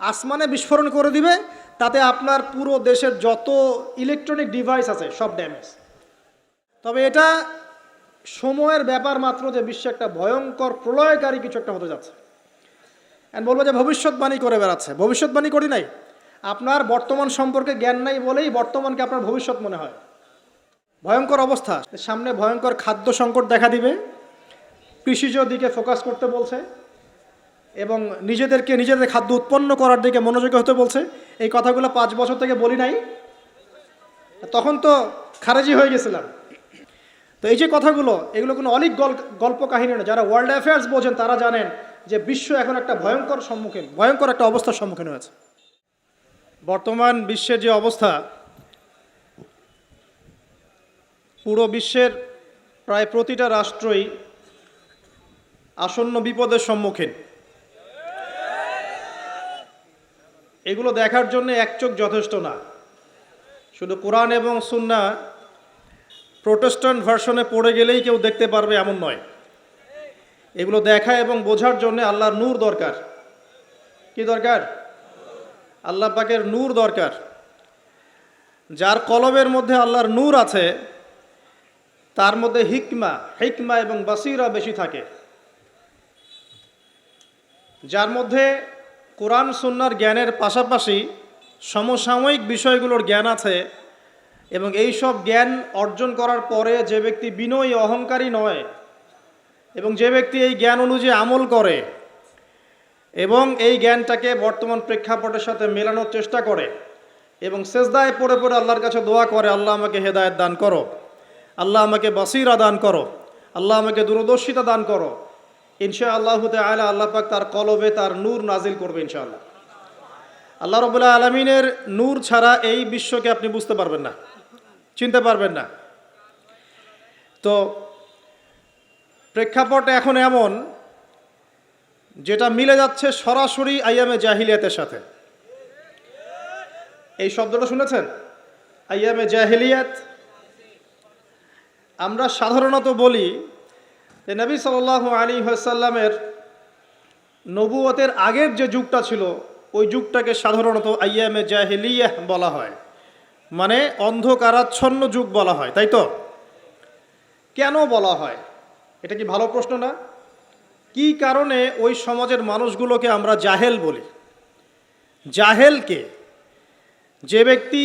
আসমানে বিস্ফোরণ করে দিবে, তাতে আপনার পুরো দেশের যত ইলেকট্রনিক ডিভাইস আছে সব ড্যামেজ। তবে এটা সময়ের ব্যাপার মাত্র যে বিশ্বে একটা ভয়ঙ্কর প্রলয়কারী কিছু একটা হতে যাচ্ছে। বলবো যে ভবিষ্যৎবাণী করে বেড়াচ্ছে, ভবিষ্যৎবাণী করি নাই। আপনার বর্তমান সম্পর্কে জ্ঞান নাই বলেই বর্তমানকে আপনার ভবিষ্যৎ মনে হয়। ভয়ঙ্কর অবস্থা, সামনে ভয়ঙ্কর খাদ্য সংকট দেখা দিবে, কৃষিজ দিকে ফোকাস করতে বলছে এবং নিজেদের খাদ্য উৎপন্ন করার দিকে মনোযোগী হতে বলছে। এই কথাগুলো 5 বছর থেকে বলি নাই, তখন তো খারেজি হয়ে গেছিলাম। তো এই যে কথাগুলো, এগুলো কোনো অলিক গল্প কাহিনী না। যারা ওয়ার্ল্ড অ্যাফেয়ার্স বোঝেন তারা জানেন যে বিশ্ব এখন একটা ভয়ঙ্কর একটা অবস্থার সম্মুখীন হয়েছে। বর্তমান বিশ্বের যে অবস্থা, পুরো বিশ্বের প্রায় প্রতিটা রাষ্ট্রই আসন্ন বিপদের সম্মুখীন। এগুলো দেখার জন্য এক চোখ যথেষ্ট না। শুধু কোরআন এবং সুন্নাহ প্রোটেস্ট্যান্ট ভার্সনে পড়ে গেলেই কেউ দেখতে পারবে এমন নয়। এগুলো দেখা এবং বোঝার জন্য আল্লাহর নূর দরকার। কি দরকার? আল্লাহ পাকের নূর দরকার। যার কলবের মধ্যে আল্লাহর নূর আছে তার মধ্যে হিকমা এবং বাসিরা বেশি থাকে। যার মধ্যে কোরআন সুন্নাহর জ্ঞানের পাশাপাশি সমসাময়িক বিষয়গুলোর জ্ঞান আছে এবং এই সব জ্ঞান অর্জন করার পরে যে ব্যক্তি বিনয়ী অহংকারী নয় এবং যে ব্যক্তি এই জ্ঞান অনুযায়ী আমল করে এবং এই জ্ঞানটাকে বর্তমান প্রেক্ষাপটের সাথে মেলানোর চেষ্টা করে এবং সেজদায় পড়ে পড়ে আল্লাহর কাছে দোয়া করে, আল্লাহ আমাকে হেদায়েত দান করো, আল্লাহ আমাকে বাসিরা দান করো, আল্লাহ আমাকে দূরদর্শিতা দান করো, ইনশাআল্লাহ তাআলা আল্লাহ পাক তার কলবে তার নূর নাজিল করবে ইনশাআল্লাহ। আল্লাহ রাব্বুল আলামিনের নূর ছাড়া এই বিশ্বকে আপনি বুঝতে পারবেন না, চিনতে পারবেন না। তো প্রেক্ষাপট এখন এমন যেটা মিলে যাচ্ছে সরাসরি আইয়ামে জাহিলিয়াতের সাথে। এই শব্দটা শুনেছেন? আইয়ামে জাহিলিয়াত। আমরা সাধারণত বলি যে নবী সাল্লাল্লাহু আলাইহি ওয়াসাল্লামের নবুয়তের আগের যে যুগটা ছিল ওই যুগটাকে সাধারণত আইয়ামে জাহিলিয়াহ বলা হয়, মানে অন্ধকারাচ্ছন্ন যুগ বলা হয়, তাই তো? কেন বলা হয়? এটা কি ভালো প্রশ্ন না? কি কারণে ওই সমাজের মানুষগুলোকে আমরা জাহেল বলি? জাহেলকে, যে ব্যক্তি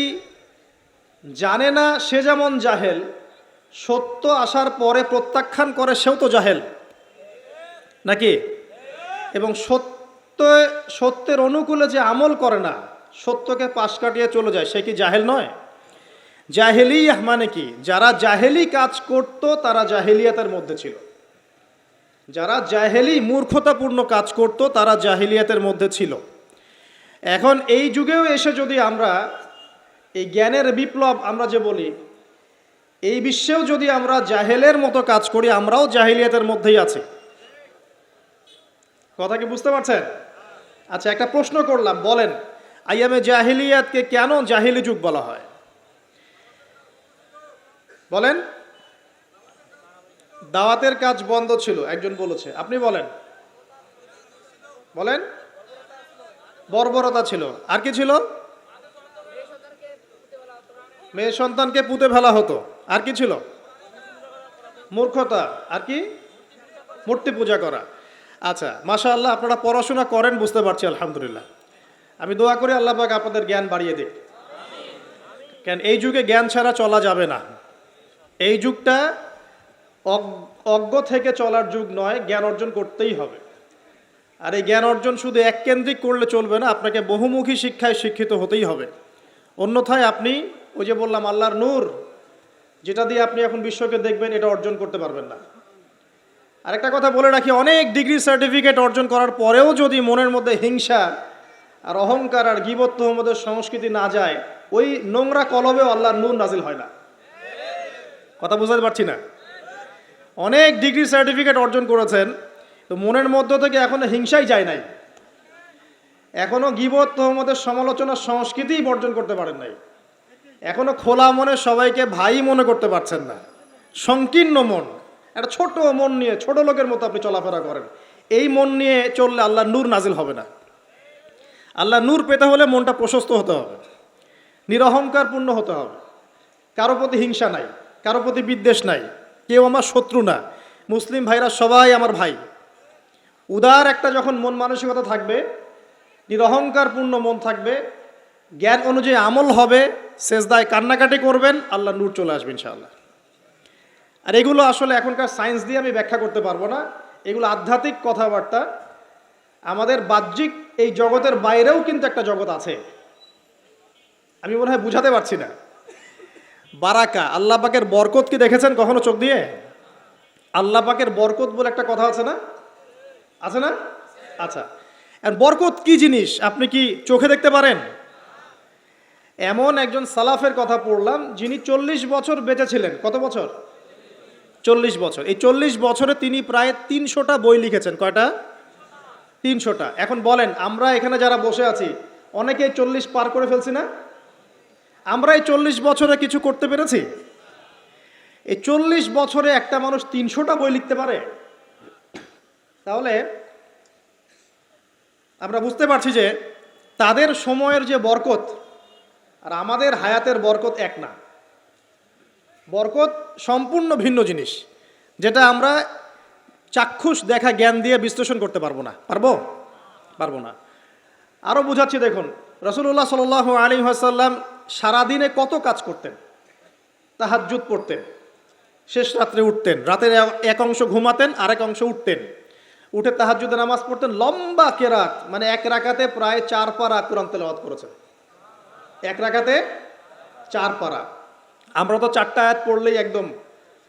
জানে না সে যেমন জাহেল, সত্য আসার পরে প্রত্যাখ্যান করে সেও তো জাহেল নাকি? এবং সত্যের অনুকূলে যে আমল করে না, সত্যকে পাশ কাটিয়ে চলে যায়, সে কি জাহেল নয়? জাহেলিয়াহ মানে কি? যারা জাহেলি কাজ করত তারা জাহেলিয়াতের মধ্যে ছিল। যারা জাহেলি মূর্খতাপূর্ণ কাজ করত তারা জাহেলিয়াতের মধ্যে ছিল। এখন এই যুগেও এসে যদি আমরা এই জ্ঞানের বিপ্লব আমরা যে বলি, এই বিশ্বেও যদি আমরা জাহেলের মতো কাজ করি, আমরাও জাহেলিয়াতের মধ্যেই আছি। কথা কি বুঝতে পারছেন? আচ্ছা, একটা প্রশ্ন করলাম, বলেন আইয়ামে জাহেলিয়াতকে কেন জাহেলি যুগ বলা হয়? বলেন। দাওয়াতের কাজ বন্ধ ছিল, একজন বলেছে, আপনি বলেন। বলেন। বর্বরতা ছিল, আর কি ছিল? মেয়ে সন্তানকে পুঁতে ফেলা হতো, আর কি ছিল? মূর্খতা, আর কি? মূর্তি পূজা করা। আচ্ছা, মাশাআল্লাহ, আপনারা পড়াশোনা করেন বুঝতে পারছি, আলহামদুলিল্লাহ। আমি দোয়া করি আল্লাহ পাক আপনাদের জ্ঞান বাড়িয়ে দিক। কেন এই যুগে জ্ঞান ছাড়া চলা যাবে না। এই যুগটা অজ্ঞ থেকে চলার যুগ নয়, জ্ঞান অর্জন করতেই হবে। আর এই জ্ঞান অর্জন শুধু এককেন্দ্রিক করলে চলবে না, আপনাকে বহুমুখী শিক্ষায় শিক্ষিত হতেই হবে। অন্যথায় আপনি ওই যে বললাম আল্লাহর নূর, যেটা দিয়ে আপনি এখন বিশ্বকে দেখবেন, এটা অর্জন করতে পারবেন না। আরেকটা কথা বলে রাখি, অনেক ডিগ্রি সার্টিফিকেট অর্জন করার পরেও যদি মনের মধ্যে হিংসা আর অহংকার আর গীবত তোহমতের সংস্কৃতি না যায়, ওই নোংরা কলবেও আল্লাহর নূর নাজিল হয় না। কথা বুঝতে পারছি না? অনেক ডিগ্রি সার্টিফিকেট অর্জন করেছেন, তো মনের মধ্য থেকে এখনো হিংসাই যায় নাই, এখনো গীবত তোহমতের সমালোচনার সংস্কৃতিই বর্জন করতে পারেন নাই, এখনো খোলা মনে সবাইকে ভাই মনে করতে পারছেন না। সংকীর্ণ মন, একটা ছোট মন নিয়ে ছোট লোকের মতো আপনি চলাফেরা করেন, এই মন নিয়ে চললে আল্লাহর নূর নাজিল হবে না। আল্লাহ নূর পেতে হলে মনটা প্রশস্ত হতে হবে, নিরহংকারপূর্ণ হতে হবে, কারো প্রতি হিংসা নাই, কারো প্রতি বিদ্বেষ নাই, কেউ আমার শত্রু না, মুসলিম ভাইরা সবাই আমার ভাই। উদার একটা যখন মন মানসিকতা থাকবে, নিরহংকারপূর্ণ মন থাকবে, জ্ঞান অনুযায়ী আমল হবে, সেজদায় কান্নাকাটি করবেন, আল্লাহ নূর চলে আসবে ইনশাআল্লাহ। আর এগুলো আসলে এখনকার সায়েন্স দিয়ে আমি ব্যাখ্যা করতে পারবো না, এগুলো আধ্যাত্মিক কথাবার্তা। আমাদের বাহ্যিক এই জগতের বাইরেও কিন্তু একটা জগৎ আছে, আমি মনে হয় বুঝাতে পারছি না। বারাকা, আল্লাহ পাকের বরকত কি দেখেছেন কখনো চোখ দিয়ে? আল্লাহ পাকের বরকত বলে একটা কথা আছে না, আছে না? আচ্ছা, আর বরকত কি জিনিস আপনি কি চোখে দেখতে পারেন? এমন একজন সালাফের কথা পড়লাম যিনি 40 বছর বেঁচে ছিলেন। কত বছর? 40 বছর। এই 40 বছরে তিনি প্রায় 300টা বই লিখেছেন। কয়টা? 300টা। এখন বলেন, আমরা এখানে যারা বসে আছি অনেকেই 40 পার করে ফেলছি না? আমরা এই 40 বছরে কিছু করতে পেরেছি? এই 40 বছরে একটা মানুষ 300টা বই লিখতে পারে? তাহলে আমরা বুঝতে পারছি যে তাদের সময়ের যে বরকত আর আমাদের হায়াতের বরকত এক না। বরকত সম্পূর্ণ ভিন্ন জিনিস, যেটা আমরা চাক্ষুষ দেখা জ্ঞান দিয়ে বিশ্লেষণ করতে পারবো না। পারবো না। আরও বুঝাচ্ছি, দেখুন, রাসূলুল্লাহ সাল্লাল্লাহু আলাইহি ওয়াসাল্লাম সারাদিনে কত কাজ করতেন। তাহাজ্জুদ পড়তেন, শেষ রাত্রে উঠতেন, রাতের এক অংশ ঘুমাতেন, আরেক অংশ উঠতেন, উঠে তাহাজ্জুদের নামাজ পড়তেন, লম্বা কেরাত, মানে এক রাকাতে প্রায় 4 পারা কোরআন তেলাওয়াত করেছেন। এক রাকাতে 4 পারা। আমরা তো 4টা আয়াত পড়লেই একদম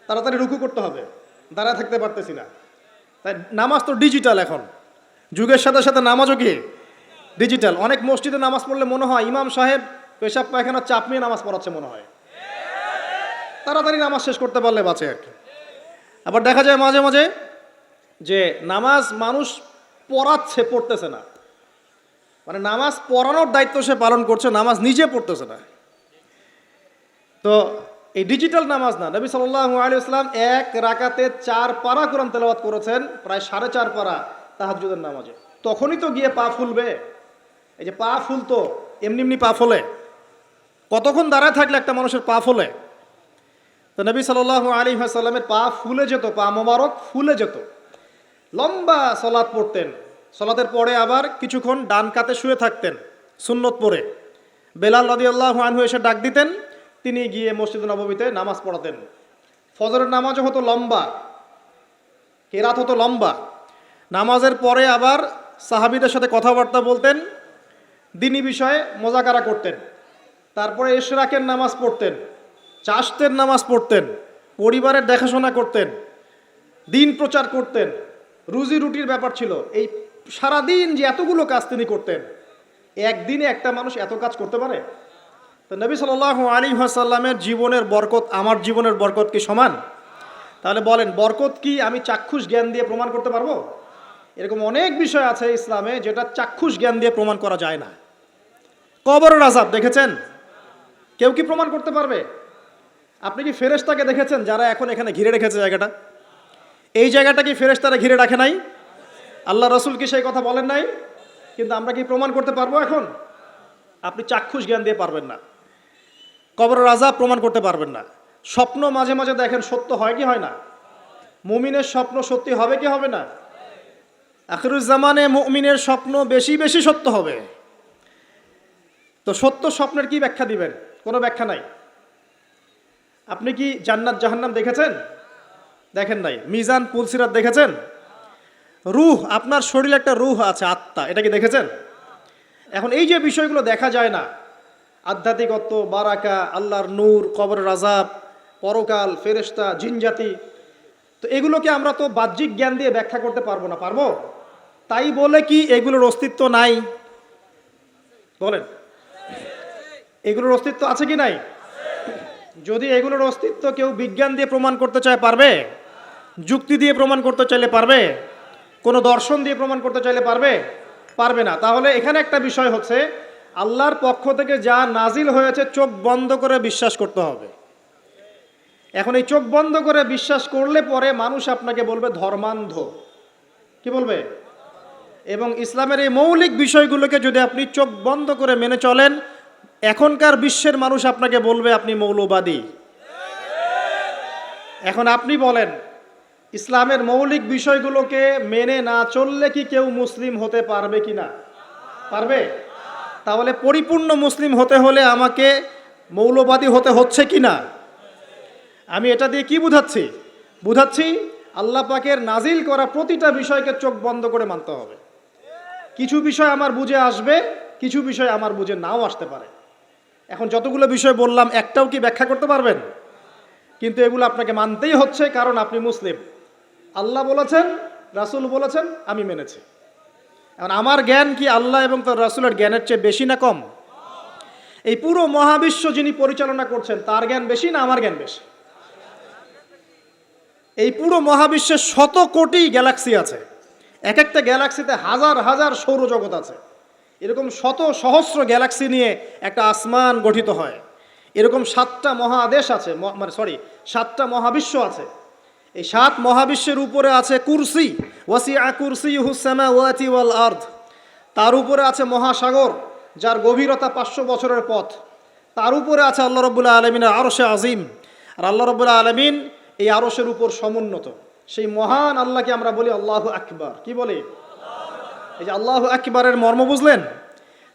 তাড়াতাড়ি রুকু করতে হবে, দাঁড়ায় থাকতে পারতেছি না। তাই নামাজ তো ডিজিটাল, এখন যুগের সাথে সাথে নামাজও কি ডিজিটাল। অনেক মসজিদে নামাজ পড়লে মনে হয় ইমাম সাহেব পেশাব পায়খানা চাপ নিয়ে নামাজ পড়াচ্ছে মনে হয়, তাড়াতাড়ি নামাজ শেষ করতে পারলে বাঁচে আর কি। আবার দেখা যায় মাঝে মাঝে যে নামাজ মানুষ পড়তেছে না, মানে নামাজ পড়ানোর দায়িত্ব সে পালন করছে, নামাজ নিজে পড়তেছে না। তো এই ডিজিটাল নামাজ না, নবী সাল্লাল্লাহু আলাইহি ওয়াসাল্লাম এক রাকাতে 4 পারা কোরআন তেলাওয়াত করেছেন, প্রায় 4.5 পারা তাহাজ্জুদের নামাজে। তখনই তো গিয়ে পা ফুলবে। এই যে পা ফুলতো, এমনি এমনি পা ফোলে? কতক্ষণ দাঁড়ায় থাকলে একটা মানুষের পা ফোলে? তো নবী সাল্লাল্লাহু আলাইহি ওয়াসাল্লামের পা ফুলে যেত, পা মোবারক ফুলে যেত। লম্বা সালাত পড়তেন, সালাতের পরে আবার কিছুক্ষণ ডান কাতে শুয়ে থাকতেন সুন্নত পড়ে। বেলাল রাদিয়াল্লাহু আনহু এসে ডাক দিতেন, তিনি গিয়ে মসজিদ নববীতে নামাজ পড়াতেন। ফজরের নামাজও হতো লম্বা, কেরাত হতো লম্বা। নামাজের পরে আবার সাহাবীদের সাথে কথাবার্তা বলতেন, দিনী বিষয়ে মোজাকারা করতেন। তারপরে ইশরাকের নামাজ পড়তেন, চাশতের নামাজ পড়তেন, পরিবারের দেখাশোনা করতেন, দিন প্রচার করতেন, রুজি রুটির ব্যাপার ছিল। এই সারাদিন যে এতগুলো কাজ তিনি করতেন, একদিনে একটা মানুষ এত কাজ করতে পারে? তো নবী সাল্লাল্লাহু আলাইহি ওয়াসাল্লামের জীবনের বরকত আমার জীবনের বরকত কি সমান? তাহলে বলেন, বরকত কি আমি চাক্ষুষ জ্ঞান দিয়ে প্রমাণ করতে পারবো? এরকম অনেক বিষয় আছে ইসলামে যেটা চাক্ষুষ জ্ঞান দিয়ে প্রমাণ করা যায় না। কবরের আযাব দেখেছেন? কেউ কি প্রমাণ করতে পারবে? আপনি কি ফেরেশতাকে দেখেছেন যারা এখন এখানে ঘিরে রেখেছে জায়গাটা? এই জায়গাটা কি ফেরেশতারা ঘিরে রাখে নাই? আল্লাহ রাসূল কি সেই কথা বলেন নাই? কিন্তু আমরা কি প্রমাণ করতে পারবো এখন? আপনি চাক্ষুষ জ্ঞান দিয়ে পারবেন না। কবরের আযাব প্রমাণ করতে পারবেন না। স্বপ্ন মাঝে মাঝে দেখেন, সত্য হয় কি হয় না? মুমিনের স্বপ্ন সত্যি হবে কি হবে না? আখিরুজ জামানে মুমিনের স্বপ্ন বেশি বেশি সত্য হবে। তো সত্য স্বপ্নের কি ব্যাখ্যা দিবেন? কোনো ব্যাখ্যা নাই। আপনি কি জান্নাত জাহান্নাম দেখেছেন? দেখেন নাই। মিজান পুলসিরাত দেখেছেন? রূহ, আপনার শরীরে একটা রূহ আছে, আত্মা, এটা কি দেখেছেন? এখন এই যে বিষয়গুলো দেখা যায় না, আধ্যাত্মিকত্ব, বারাকা, আল্লাহর নূর, কবরের আযাব, পরকাল, ফেরেশতা, জিনজাতি, তো এগুলোকে আমরা তো বাহ্যিক জ্ঞান দিয়ে ব্যাখ্যা করতে পারবো না। পারবো? তাই বলে কি এগুলোর অস্তিত্ব নাই? বলেন, এগুলোর অস্তিত্ব আছে কি নাই? যদি এগুলোর অস্তিত্ব কেউ বিজ্ঞান দিয়ে প্রমাণ করতে চায়, পারবে? যুক্তি দিয়ে প্রমাণ করতে চাইলে পারবে? কোনো দর্শন দিয়ে প্রমাণ করতে চাইলে পারবে? পারবে না। তাহলে এখানে একটা বিষয় হচ্ছে, আল্লাহর পক্ষ থেকে যা নাজিল হয়েছে চোখ বন্ধ করে বিশ্বাস করতে হবে। এখন এই চোখ বন্ধ করে বিশ্বাস করলে পরে মানুষ আপনাকে বলবে ধর্মান্ধ। কি বলবে? এবং ইসলামের এই মৌলিক বিষয়গুলোকে যদি আপনি চোখ বন্ধ করে মেনে চলেন, এখনকার বিশ্বের মানুষ আপনাকে বলবে আপনি মৌলবাদী। এখন আপনি বলেন, ইসলামের মৌলিক বিষয়গুলোকে মেনে না চললে কি কেউ মুসলিম হতে পারবে কি না? পারবে? তাহলে পরিপূর্ণ মুসলিম হতে হলে আমাকে মৌলবাদী হতে হচ্ছে কি না? আমি এটা দিয়ে কি বুঝাচ্ছি? বুঝাচ্ছি আল্লাহ পাকের নাজিল করা প্রতিটা বিষয়কে চোখ বন্ধ করে মানতে হবে। কিছু বিষয় আমার বুঝে আসবে, কিছু বিষয় আমার বুঝে নাও আসতে পারে। এখন যতগুলো বিষয় বললাম একটাও কি ব্যাখ্যা করতে পারবেন? কিন্তু এগুলো আপনাকে মানতেই হচ্ছে, কারণ আপনি মুসলিম। আল্লাহ বলেছেন, রাসূল বলেছেন, আমি মেনেছি। এখন আমার জ্ঞান কি আল্লাহ এবং তার রাসূলের জ্ঞানের চেয়ে বেশি না কম? এই পুরো মহাবিশ্ব যিনি পরিচালনা করছেন তার জ্ঞান বেশি না আমার জ্ঞান বেশি? এই পুরো মহাবিশ্বে শত কোটি গ্যালাক্সি আছে, এক একটা গ্যালাক্সিতে হাজার হাজার সৌরজগৎ আছে। এরকম শত সহস্র গ্যালাক্সি নিয়ে একটা আসমান গঠিত হয়। এরকম 7টা মহাদেশ আছে, সাতটা মহাবিশ্ব আছে। এই 7 মহাবিশ্বের উপরে আছে কুরসি, ওয়াসিআ কুরসিয়ুহুস সামাওয়াতি ওয়াল আরদ। তার উপরে আছে মহাসাগর, যার গভীরতা 500 বছরের পথ। তার উপরে আছে আল্লাহ রাব্বুল আলামিনের আরশে আজিম। আর আল্লাহ রাব্বুল আলামিন এই আরশের উপর সমুন্নত। সেই মহান আল্লাহকে আমরা বলি আল্লাহু আকবার। কি বলি? এই যে আল্লাহু আকবারের মর্ম বুঝলেন?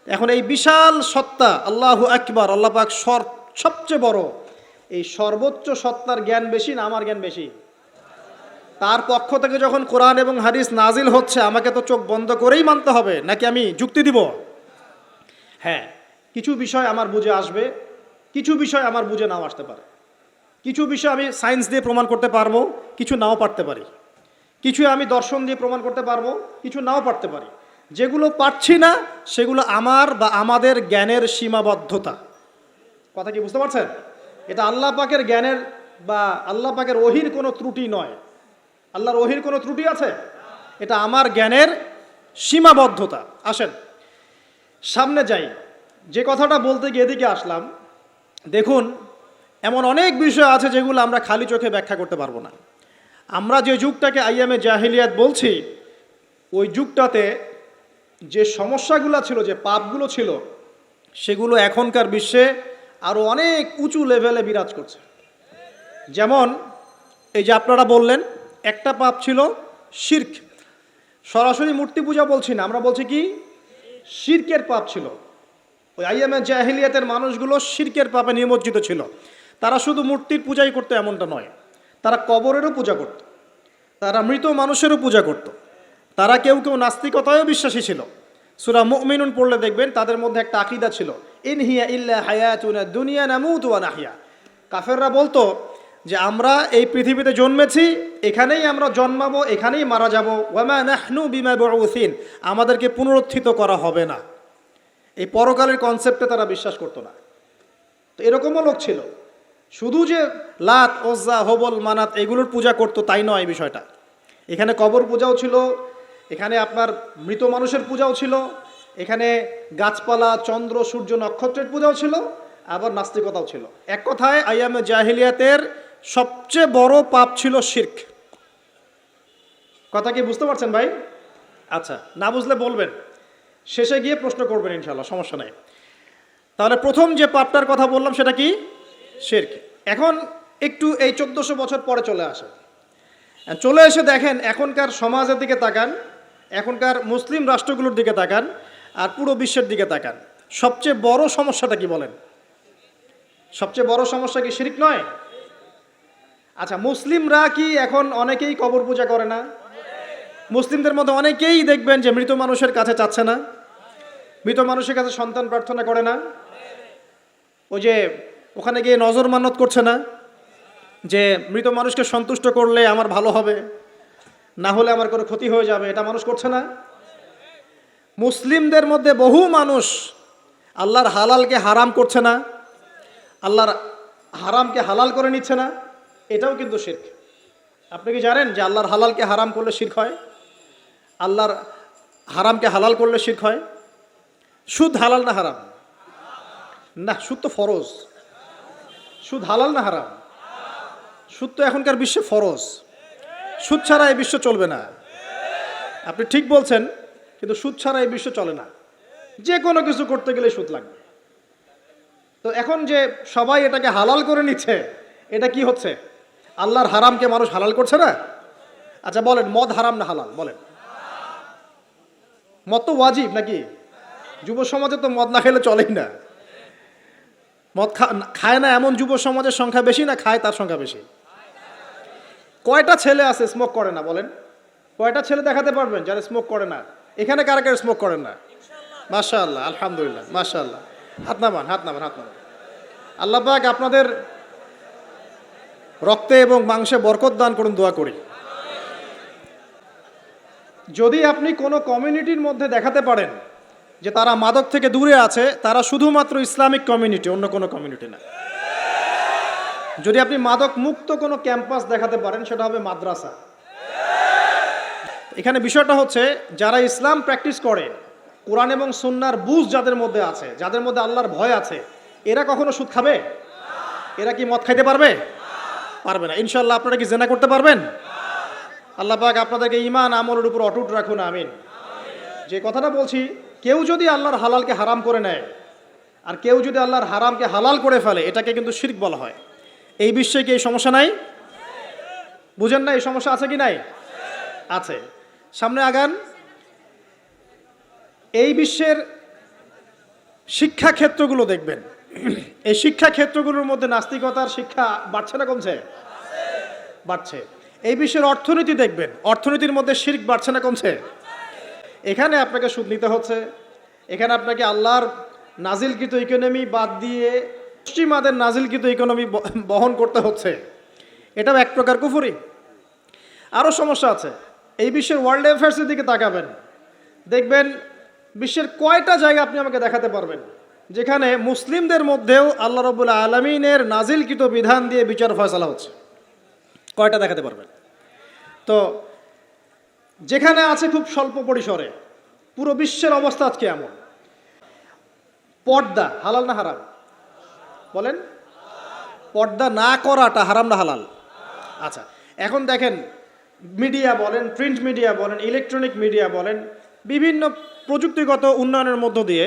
এখন এই বিশাল সত্তা আল্লাহু আকবার, আল্লাহ পাক সবচেয়ে বড়, এই সর্বোচ্চ সত্তার জ্ঞান বেশি না আমার জ্ঞান বেশি? তার পক্ষ থেকে যখন কোরআন এবং হাদিস নাজিল হচ্ছে, আমাকে তো চোখ বন্ধ করেই মানতে হবে, নাকি আমি যুক্তি দিব? হ্যাঁ, কিছু বিষয় আমার বুঝে আসবে, কিছু বিষয় আমার বুঝে নাও আসতে পারে। কিছু বিষয় আমি সায়েন্স দিয়ে প্রমাণ করতে পারবো, কিছু নাও পারতে পারি। কিছু আমি দর্শন দিয়ে প্রমাণ করতে পারবো, কিছু নাও পারতে পারি। যেগুলো পারছি না সেগুলো আমার বা আমাদের জ্ঞানের সীমাবদ্ধতা। কথা কি বুঝতে পারছেন? এটা আল্লাহ পাকের জ্ঞানের বা আল্লাহ পাকের ওহির কোনো ত্রুটি নয়। আল্লাহর ওহির কোনো ত্রুটি আছে? এটা আমার জ্ঞানের সীমাবদ্ধতা। আসেন সামনে যাই। যে কথাটা বলতে গিয়ে এদিকে আসলাম, দেখুন এমন অনেক বিষয় আছে যেগুলো আমরা খালি চোখে ব্যাখ্যা করতে পারবো না। আমরা যে যুগটাকে আইয়ামে জাহিলিয়াত বলছি, ওই যুগটাতে যে সমস্যাগুলো ছিল, যে পাপগুলো ছিল, সেগুলো এখনকার বিশ্বে আরও অনেক উঁচু লেভেলে বিরাজ করছে। যেমন এই যে আপনারা বললেন, একটা পাপ ছিল শিরক। সরাসরি মূর্তি পূজা বলছি না, আমরা বলছি কি শিরকের পাপ ছিল। ওই আইয়ামে জাহিলিয়াতের মানুষগুলো শিরকের পাপে নিমজ্জিত ছিল। তারা শুধু মূর্তির পূজাই করতো এমনটা নয়, তারা কবরেরও পূজা করত, তারা মৃত মানুষেরও পূজা করত, তারা কেউ কেউ নাস্তিকতায়ও বিশ্বাসী ছিল। সূরা মুমিনুন পড়লে দেখবেন তাদের মধ্যে একটা আকীদা ছিল, ইন হিয়া ইল্লা হায়াতুনা দুনিয়া নামুতু ওয়া নাহইয়া। কাফেররা বলতো যে আমরা এই পৃথিবীতে জন্মেছি, এখানেই আমরা জন্মাবো, এখানেই মারা যাব, ওয়ামা নাহনু বিমাবউসিন, আমাদেরকে পুনরুত্থিত করা হবে না। এই পরকালের কনসেপ্টে তারা বিশ্বাস করতো না। তো এরকমও লোক ছিল। শুধু যে লাত, ওজ্জা, হবল, মানাত এগুলোর পূজা করতো তাই নয় বিষয়টা। এখানে কবর পূজাও ছিল, এখানে আপনার মৃত মানুষের পূজাও ছিল, এখানে গাছপালা, চন্দ্র, সূর্য, নক্ষত্রের পূজাও ছিল, আবার নাস্তিকতাও ছিল। এক কথায় আইয়ামে জাহিলিয়াতের সবচেয়ে বড় পাপ ছিল শিরক। কথা কি বুঝতে পারছেন ভাই? আচ্ছা, না বুঝলে বলবেন, শেষে গিয়ে প্রশ্ন করবেন ইনশাআল্লাহ, সমস্যা নাই। তাহলে প্রথম যে পাপটার কথা বললাম সেটা কি? শিরক। এখন একটু এই 1400 বছর পরে চলে আসে। চলে এসে দেখেন এখনকার সমাজের দিকে তাকান, এখনকার মুসলিম রাষ্ট্রগুলোর দিকে তাকান, আর পুরো বিশ্বের দিকে তাকান। সবচেয়ে বড় সমস্যাটা কি বলেন? সবচেয়ে বড় সমস্যা কি শিরক নয়? আচ্ছা, মুসলিমরা কি এখন অনেকেই কবর পূজা করে না? মুসলিমদের মধ্যে অনেকেই দেখবেন যে মৃত মানুষের কাছে চাচ্ছে না, মৃত মানুষের কাছে সন্তান প্রার্থনা করে না, ওই যে ওখানে গিয়ে নজর মান্নত করছে না যে মৃত মানুষকে সন্তুষ্ট করলে আমার ভালো হবে, না হলে আমার কোনো ক্ষতি হয়ে যাবে, এটা মানুষ করছে না। মুসলিমদের মধ্যে বহু মানুষ আল্লাহর হালালকে হারাম করছে না, আল্লাহর হারামকে হালাল করে নিচ্ছে না, এটাও কিন্তু শিরক। আপনি কি জানেন যে আল্লাহর হালালকে হারাম করলে শিরক হয়? আল্লাহর হারামকে হালাল করলে শিরক হয়? সুদ হালাল না হারাম? না, সুদ তো ফরজ। সুদ হালাল না হারাম? সুদ তো এখনকার বিশ্বে ফরজ। সুদ ছাড়া এই বিশ্ব চলবে না। আপনি ঠিক বলছেন, কিন্তু সুদ ছাড়া এই বিশ্ব চলে না, যে কোনো কিছু করতে গেলে সুদ লাগবে। তো এখন যে সবাই এটাকে হালাল করে নিচ্ছে, এটা কি হচ্ছে? আল্লাহর হারামকে মানুষ হালাল করছে না? আচ্ছা বলেন, মদ হারাম না হালাল? বলেন। মদ তো ওয়াজিব নাকি? যুব সমাজে তো মদ না খেলে চলেই না। মদ খায় না এমন যুব সমাজের সংখ্যা বেশি না খায় তার সংখ্যা বেশি? কয়টা ছেলে আছে স্মোক করে না? বলেন, কয়টা ছেলে দেখাতে পারবেন যারা স্মোক করে না? এখানে কারা কারা স্মোক করেন না? মাশাআল্লাহ, আলহামদুলিল্লাহ, মাশাআল্লাহ। হাত নামান, হাত নামান, হাত নামান। আল্লাহ পাক আপনাদের রক্তে এবং মাংসে বরকত দান করুন, দোয়া করি। যদি আপনি কোনো কমিউনিটির মধ্যে দেখাতে পারেন যে তারা মাদক থেকে দূরে আছে, তারা শুধুমাত্র ইসলামিক কমিউনিটি, অন্য কোনো কমিউনিটি না। যদি আপনি মাদক মুক্ত কোনো ক্যাম্পাস দেখাতে পারেন, সেটা হবে মাদ্রাসা। এখানে বিষয়টা হচ্ছে, যারা ইসলাম প্র্যাকটিস করে, কোরআন এবং সুন্নাহর বুঝ যাদের মধ্যে আছে, যাদের মধ্যে আল্লাহর ভয় আছে, এরা কখনো সুদ খাবে? এরা কি মদ খাইতে পারবে? পারবে না। ইনশাআল্লাহ আপনারা কি জেনা করতে পারবেন? আল্লাহ পাক আপনাদেরকে ঈমান আমলের উপর অটুট রাখুন, আমিন। যে কথাটা বলছি, কেউ যদি আল্লাহর হালালকে হারাম করে নেয় আর কেউ যদি আল্লাহর হারামকে হালাল করে ফেলে, এটাকে কিন্তু শিরক বলা হয়। এই বিশ্বে কি এই সমস্যা নাই? বুঝেন না এই সমস্যা আছে কি নাই? আছে। সামনে আগান। এই বিশ্বের শিক্ষা ক্ষেত্রগুলো দেখবেন, এই শিক্ষা ক্ষেত্রগুলোর মধ্যে নাস্তিকতার শিক্ষা বাড়ছে না কমছে? বাড়ছে। এই বিশ্বের অর্থনীতি দেখবেন, অর্থনীতির মধ্যে শিরক বাড়ছে না কমছে? এখানে আপনাকে সুদ নিতে হচ্ছে, এখানে আপনাকে আল্লাহর নাজিলকৃত ইকোনমি বাদ দিয়ে পশ্চিমাদের নাজিলকৃত ইকোনমি বহন করতে হচ্ছে। এটাও এক প্রকার কুফরি। আরও সমস্যা আছে। এই বিশ্বের ওয়ার্ল্ড অ্যাফেয়ার্সের দিকে তাকাবেন, দেখবেন বিশ্বের কয়টা জায়গা আপনি আমাকে দেখাতে পারবেন যেখানে মুসলিমদের মধ্যেও আল্লাহ রাব্বুল আলামিনের নাজিলকৃত বিধান দিয়ে বিচার ফয়সালা হচ্ছে? কয়টা দেখাতে পারবেন? তো যেখানে আছে খুব স্বল্প পরিসরে। পুরো বিশ্বের অবস্থা আজকে এমন। পর্দা হালাল না হারাম? বলেন, পর্দা না করাটা হারাম না হালাল? আচ্ছা, এখন দেখেন, মিডিয়া বলেন, প্রিন্ট মিডিয়া বলেন, ইলেকট্রনিক মিডিয়া বলেন, বিভিন্ন প্রযুক্তিগত উন্নয়নের মধ্য দিয়ে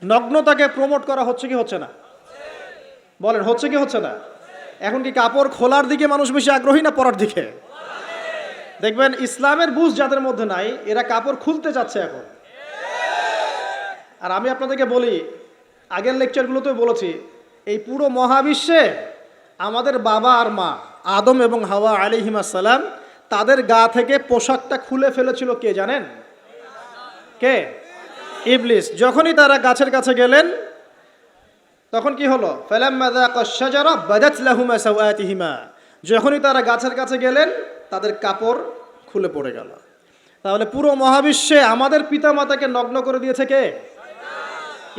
নগ্নতাকে প্রমোট করা হচ্ছে কি হচ্ছে না? বলেন, হচ্ছে কি হচ্ছে না? এখন কি কাপড় খোলার দিকে মানুষ বেশি আগ্রহী না পরার দিকে? দেখবেন ইসলামের বুঝ যাদের মধ্যে নাই, এরা কাপড় খুলতে যাচ্ছে এখন। আর আমি আপনাদেরকে বলি, আগের লেকচারগুলোতেও বলেছি, এই পুরো মহাবিশ্বে আমাদের বাবা আর মা আদম এবং হাওয়া আলাইহিস সালাম, তাদের গা থেকে পোশাকটা খুলে ফেলেছিল কে জানেন? কে? ইবলিস। যখনই তারা গাছের কাছে গেলেন, তখন কি হলো? ফালাম্মা যাকাশ শাজারা বাদাত লাহুমা সাওআতিহিমা। যখনই তারা গাছের কাছে গেলেন, তাদের কাপড় খুলে পড়ে গেল। তাহলে পুরো মহাবিশ্বে আমাদের পিতামাতাকে নগ্ন করে দিয়েছে কে?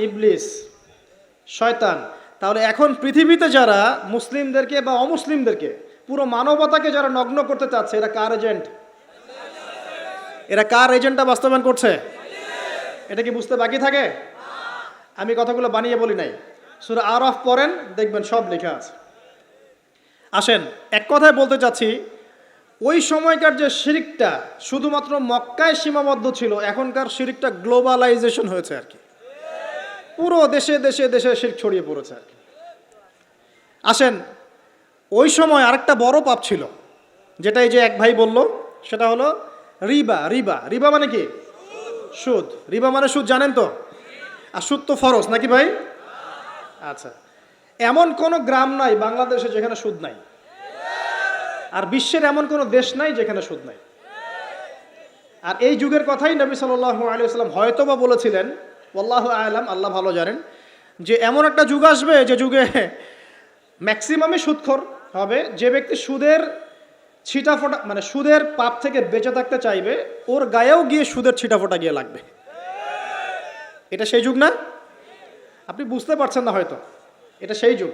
ইবলিস, শয়তান। তাহলে এখন পৃথিবীতে যারা মুসলিমদেরকে বা অমুসলিমদেরকে, পুরো মানবতাকে যারা নগ্ন করতে চাচ্ছে, এরা কার এজেন্ট? এরা কার এজেন্টটা বাস্তবায়ন করছে? এটা কি বুঝতে বাকি থাকে? আমি কথাগুলো বানিয়ে বলি নাই। সূরা আরাফ পড়েন, দেখবেন সব লেখা আছে। আসেন, এক কথায় বলতে চাচ্ছি, ওই সময়কার যে শিরকটা শুধুমাত্র মক্কায় সীমাবদ্ধ ছিল, এখনকার শিরকটা গ্লোবালাইজেশন হয়েছে আর কি। পুরো দেশে দেশে দেশে শিরক ছড়িয়ে পড়েছে আর কি। আসেন, ওই সময় আরেকটা বড় পাপ ছিল, যেটা এই যে এক ভাই বলল, সেটা হলো রিবা। রিবা, রিবা মানে কি? সুদ। রিবা মানে সুদ, জানেন তো? আর সুদ তো ফরজ নাকি ভাই? আচ্ছা, এমন কোনো গ্রাম নাই বাংলাদেশে যেখানে সুদ নাই, আর বিশ্বের এমন কোনো দেশ নাই যেখানে সুদ নাই। আর এই যুগের কথাই নবী সাল্লাল্লাহু আলাইহি ওয়াসাল্লাম হয়তো বা বলেছিলেন, আল্লাহু আ'লাম, আল্লাহ ভালো জানেন, যে এমন একটা যুগ আসবে যে যুগে ম্যাক্সিমামই সুদখোর হবে। যে ব্যক্তি সুদের ছিটাফোঁটা, মানে সুদের পাপ থেকে বেঁচে থাকতে চাইবে, ওর গায়েও গিয়ে সুদের ছিটাফোঁটা গিয়ে লাগবে। এটা সেই যুগ না? আপনি বুঝতে পারছেন না হয়তো, এটা সেই যুগ।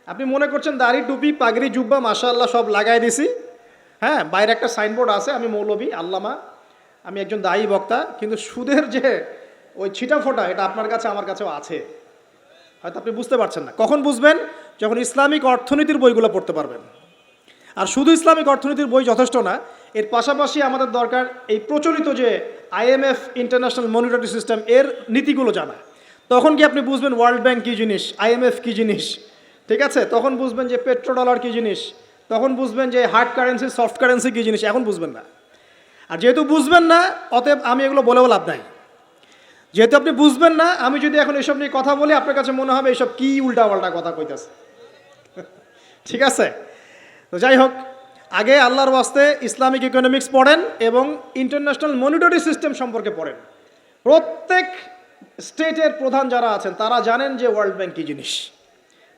আপনি মনে করছেন দাড়ি টুপি পাগড়ি জুব্বা মাশাআল্লাহ সব লাগাই দিছি, হ্যাঁ, বাইরে একটা সাইনবোর্ড আছে, আমি মৌলবী, আল্লামা, আমি একজন দায়ী বক্তা, কিন্তু সুদের যে ওই ছিটাফোঁটা, এটা আপনার কাছে আমার কাছেও আছে। হয়তো আপনি বুঝতে পারছেন না। কখন বুঝবেন? যখন ইসলামিক অর্থনীতির বইগুলো পড়তে পারবেন। আর শুধু ইসলামিক অর্থনীতির বই যথেষ্ট না, এর পাশাপাশি আমাদের দরকার এই প্রচলিত যে IMF ইন্টারন্যাশনাল মনিটরি সিস্টেম এর নীতিগুলো জানা। তখন কি আপনি বুঝবেন ওয়ার্ল্ড ব্যাংক কী জিনিস, IMF কী জিনিস, ঠিক আছে? তখন বুঝবেন যে পেট্রো ডলার কী জিনিস, তখন বুঝবেন যে হার্ড কারেন্সি সফট কারেন্সি কী জিনিস, এখন বুঝবেন না। আর যেহেতু বুঝবেন না, অতএব আমি এগুলো বলেও লাভ নাই। যেহেতু আপনি বুঝবেন না, আমি যদি এখন এসব নিয়ে কথা বলি আপনার কাছে মনে হবে এসব কী উল্টাপাল্টা কথা কইতেছে। ঠিক আছে? তো যাই হোক, আগে আল্লাহর ওয়াস্তে ইসলামিক ইকোনমিক্স পড়েন এবং ইন্টারন্যাশনাল মনিটরি সিস্টেম সম্পর্কে পড়েন। প্রত্যেক স্টেটের প্রধান যারা আছেন তারা জানেন যে ওয়ার্ল্ড ব্যাংক কী জিনিস,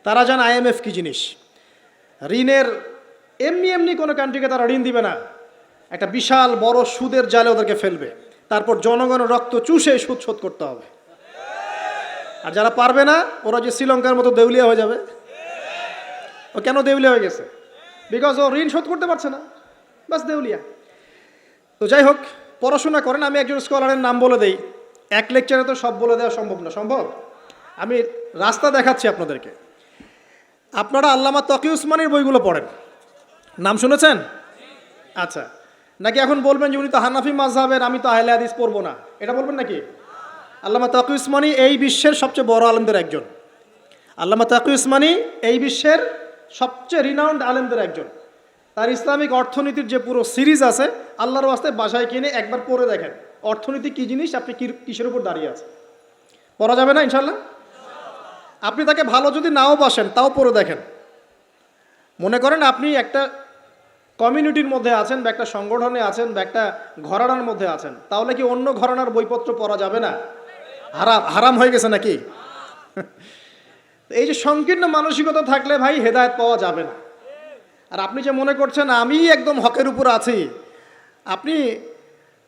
তারা জানেন IMF কী জিনিস। ঋণের এমনি এমনি কোনো কান্ট্রিকে তারা ঋণ দিবে না, একটা বিশাল বড় সুদের জালে ওদেরকে ফেলবে, তারপর জনগণের রক্ত চুষে সুদ শোধ করতে হবে। আর যারা পারবে না ওরা যে শ্রীলঙ্কার মতো দেউলিয়া হয়ে যাবে। ও কেন দেউলিয়া হয়ে গেছে? বিকজ ও ঋণ শোধ করতে পারছে না, বাস দেউলিয়া। তো যাই হোক, পড়াশোনা করেন। আমি একজন স্কলারের নাম বলে দেই, এক লেকচারে তো সব বলে দেওয়া সম্ভব না। সম্ভব? আমি রাস্তা দেখাচ্ছি আপনাদেরকে। আপনারা আল্লামা তকি উসমানীর বইগুলো পড়েন, নাম শুনেছেন? আচ্ছা, নাকি এখন বলবেন যে উনি তো হানাফি মাযহাবের, আমি তো আহলে হাদিস পড়বো না, এটা বলবেন নাকি? আল্লামা তকি উসমানী এই বিশ্বের সবচেয়ে বড় আলেমদের একজন। আল্লামা তকি উসমানী এই বিশ্বের সবচেয়ে রিনাউন্ড আলেমদের একজন। তার ইসলামিক অর্থনীতির যে পুরো সিরিজ আছে, আল্লাহর ওয়াস্তে বাসায় কিনে একবার পড়ে দেখেন অর্থনীতি কী জিনিস, আপনি কিসের উপর দাঁড়িয়ে আছে। পড়া যাবে না ইনশাল্লাহ? আপনি তাকে ভালো যদি নাও বাসেন তাও পড়ে দেখেন। মনে করেন আপনি একটা কমিউনিটির মধ্যে আছেন বা একটা সংগঠনে আছেন বা একটা ঘরানার মধ্যে আছেন, তাহলে কি অন্য ঘরানার বইপত্র পড়া যাবে না? হারাম হারাম হয়ে গেছে নাকি? এই যে সংকীর্ণ মানসিকতা থাকলে ভাই হেদায়েত পাওয়া যাবে না। আর আপনি যে মনে করছেন আমি একদম হকের উপর আছি, আপনি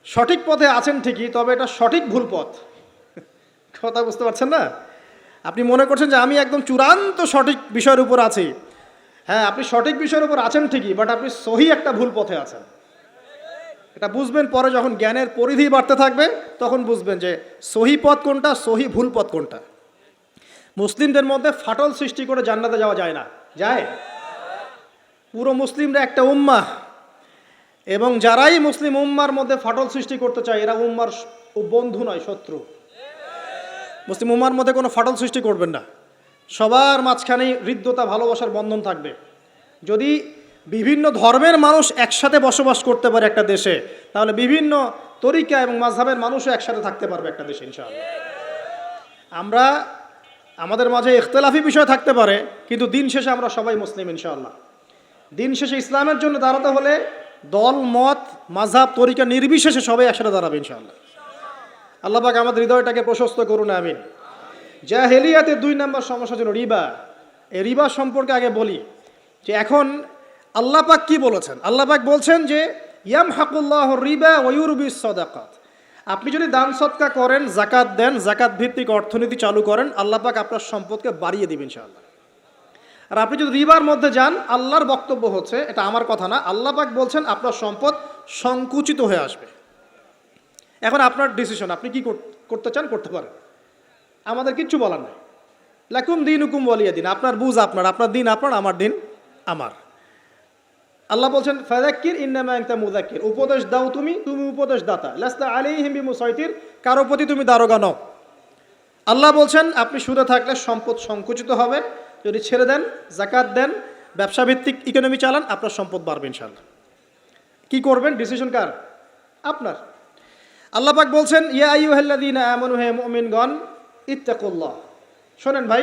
সঠিক পথে আছেন ঠিকই, তবে এটা সঠিক ভুল পথ। কথা বুঝতে পারছেন না? আপনি মনে করছেন যে আমি একদম চূড়ান্ত সঠিক বিষয়ের উপর আছি। হ্যাঁ, আপনি সঠিক বিষয়ের উপর আছেন ঠিকই, বাট আপনি সহি একটা ভুল পথে আছেন। এটা বুঝবেন পরে, যখন জ্ঞানের পরিধি বাড়তে থাকবে তখন বুঝবেন যে সহি পথ কোনটা, সহি ভুল পথ কোনটা। মুসলিমদের মধ্যে ফাটল সৃষ্টি করে জান্নাতে যাওয়া যায় না? যায়? পুরো মুসলিমরা একটা উম্মাহ, এবং যারাই মুসলিম উম্মার মধ্যে ফাটল সৃষ্টি করতে চায় এরা উম্মার বন্ধু নয়, শত্রু। মুসলিম উম্মার মধ্যে কোনো ফাটল সৃষ্টি করবেন না। সবার মাঝখানেই হৃদ্যতা, ভালোবাসার বন্ধন থাকবে। যদি বিভিন্ন ধর্মের মানুষ একসাথে বসবাস করতে পারে একটা দেশে, তাহলে বিভিন্ন তরিকা এবং মাযহাবের মানুষও একসাথে থাকতে পারবে একটা দেশে ইনশাআল্লাহ। আমরা আমাদের মাঝে ইখতিলাফি বিষয় থাকতে পারে, কিন্তু দিন শেষে আমরা সবাই মুসলিম ইনশাআল্লাহ। দিন শেষে ইসলামের জন্য দাঁড়াতে হলে দল, মত, মাযহাব, তরিকা নির্বিশেষে সবাই একসাথে দাঁড়াবে ইনশাআল্লাহ। আল্লাহ পাক আমাদের হৃদয়টাকে প্রশস্ত করুন, আমিন। জাহেলিয়াতের 2 নম্বর সমস্যা ছিল রিবা। এই রিবা সম্পর্কে আগে বলি যে এখন আল্লাহ পাক কি বলেছেন। আল্লাহ পাক বলছেন যে ইয়ামহাকুল্লাহু রিবা ওয়া ইউরবিস সাদাকাত। আপনি যদি দান সদকা করেন, যাকাত দেন, যাকাত ভিত্তিক অর্থনীতি চালু করেন, আল্লাহ পাক আপনার সম্পদকে বাড়িয়ে দিবেন ইনশাআল্লাহ। আর আপনি যদি রিবার মধ্যে যান, আল্লাহর বক্তব্য হচ্ছে, এটা আমার কথা না, আল্লাহ পাক বলছেন আপনার সম্পদ সংকুচিত হয়ে আসবে। এখন আপনার ডিসিশন, আপনি কি করতে চান করতে পারেন, আমাদের কিচ্ছু বলার নাই। লাকুম দীনুকুম ওয়ালিয়া দিন, আপনার বুঝ আপনার, আপনার দিন আপনার, আমার দিন আমার। আল্লাহ বলছেন ফাযাক্কির ইন্নামা আনতা মুযাক্কির, উপদেশ দাও তুমি, তুমি উপদেশ দাতা। লাস্তা আলাইহিম বিমুসাইতির, কারো প্রতি তুমি দারোগা নও। আল্লাহ বলছেন আপনি সুদে থাকলে সম্পদ সংকুচিত হবে, যদি ছেড়ে দেন, যাকাত দেন, ব্যবসা ভিত্তিক ইকোনমি চালান, আপনার সম্পদ বাড়বে ইনশাআল্লাহ। কি করবেন, ডিসিশন কার? আপনার। আল্লাহ পাক বলছেন ইয়া আইয়ুহাল্লাযীনা আমানু, হে মুমিনগণ, ইত্তাকুল্লাহ। শোনেন ভাই,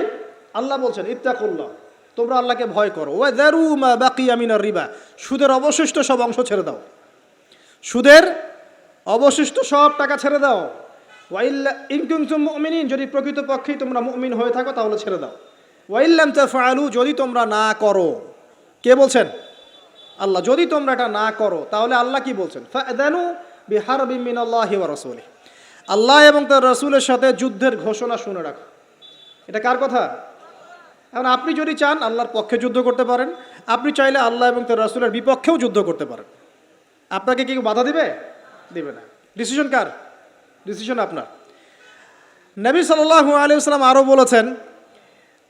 আল্লাহ বলছেন ইত্তাকুল্লাহ, তোমরা আল্লাহকে ভয় করো। ওয়া যারু মা বাকিয়া মিনার রিবা, সুদের অবশিষ্ট সব অংশ ছেড়ে দাও। সুদের অবশিষ্ট সব টাকা ছেড়ে দাও। ওয়া ইল্লা ইন কুনতুম মুমিনিন, যদি প্রকৃতপক্ষেই তোমরা মুমিন হয়ে থাকো তাহলে ছেড়ে দাও। ওয়া ইল্লাম তাফআলু, যদি তোমরা না করো। কে বলছেন? আল্লাহ। যদি তোমরা এটা না করো তাহলে আল্লাহ কি বলছেন? ফাআযানু বিহারবিন মিনাল্লাহি ওয়া রাসূলিহি, আল্লাহ এবং তার রাসূলের সাথে যুদ্ধের ঘোষণা শুনে রাখো। এটা কার কথা? এখন আপনি যদি চান আল্লাহর পক্ষে যুদ্ধ করতে পারেন, আপনি চাইলে আল্লাহ এবং তার রাসূলের বিপক্ষেও যুদ্ধ করতে পারেন। আপনাকে কি বাধা দিবে? দিবে না। ডিসিশন কার? ডিসিশন আপনার। নবী সাল্লাল্লাহু আলাইহি ওয়াসাল্লাম আরও বলেছেন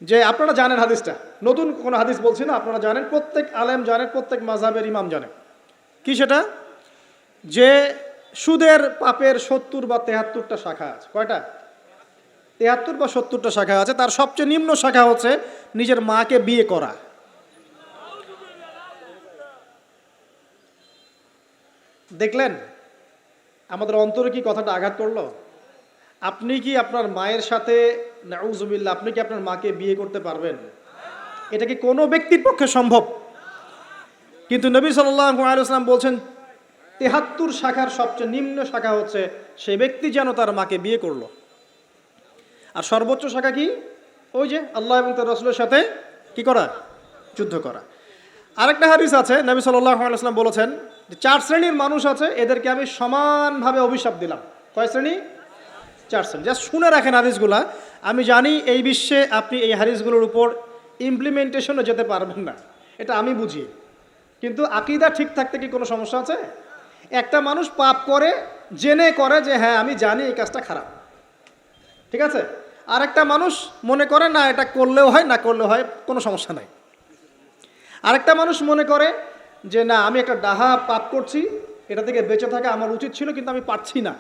যে, আপনারা জানেন হাদিসটা, নতুন কোনো হাদিস বলছি না, আপনারা জানেন, প্রত্যেক আলেম জানেন, প্রত্যেক মাযহাবের ইমাম জানেন। কি সেটা? যে সুদের পাপের 70 বা 73টা শাখা আছে। কয়টা? 73 বা 70টা শাখা আছে। তার সবচেয়ে নিম্ন শাখা হচ্ছে নিজের মাকে বিয়ে করা। দেখলেন আমাদের অন্তরে কি কথাটা আঘাত করলো? আপনি কি আপনার মায়ের সাথে, নাউজুবিল্লাহ, আপনি কি আপনার মাকে বিয়ে করতে পারবেন? এটা কি কোনো ব্যক্তির পক্ষে সম্ভব? কিন্তু নবী সাল্লাল্লাহু আলাইহি ওয়াসাল্লাম বলছেন 73 শাখার সবচেয়ে নিম্ন শাখা হচ্ছে সে ব্যক্তি যেন তার মাকে বিয়ে করলো। আর সর্বোচ্চ শাখা কি? ওই যে আল্লাহ এবং তার রাসূলের সাথে কি করা? যুদ্ধ করা। আরেকটা হাদিস আছে, নবী সাল্লাল্লাহু আলাইহি ওয়াসাল্লাম বলেছেন যে 4 শ্রেণীর মানুষ আছে, এদেরকে আমি সমানভাবে অভিশাপ দিলাম। কয় শ্রেণী? 4 শ্রেণী। জাস্ট শুনে রাখেন হাদিসগুলা। আমি জানি এই বিশ্বে আপনি এই হাদিসগুলোর উপর ইমপ্লিমেন্টেশনে যেতে পারবেন না, এটা আমি বুঝি। কিন্তু আকীদা ঠিক থাকতে কি কোনো সমস্যা আছে? একটা মানুষ পাপ করে, জেনে করে যে হ্যাঁ আমি জানি এই কাজটা খারাপ, ঠিক আছে? আর একটা মানুষ মনে করে না এটা করলেও হয়, না করলেও হয়, কোনো সমস্যা নাই। আরেকটা মানুষ মনে করে যে না আমি একটা ডাহা পাপ করছি, এটা থেকে বেঁচে থাকা আমার উচিত ছিল কিন্তু আমি পারছি না।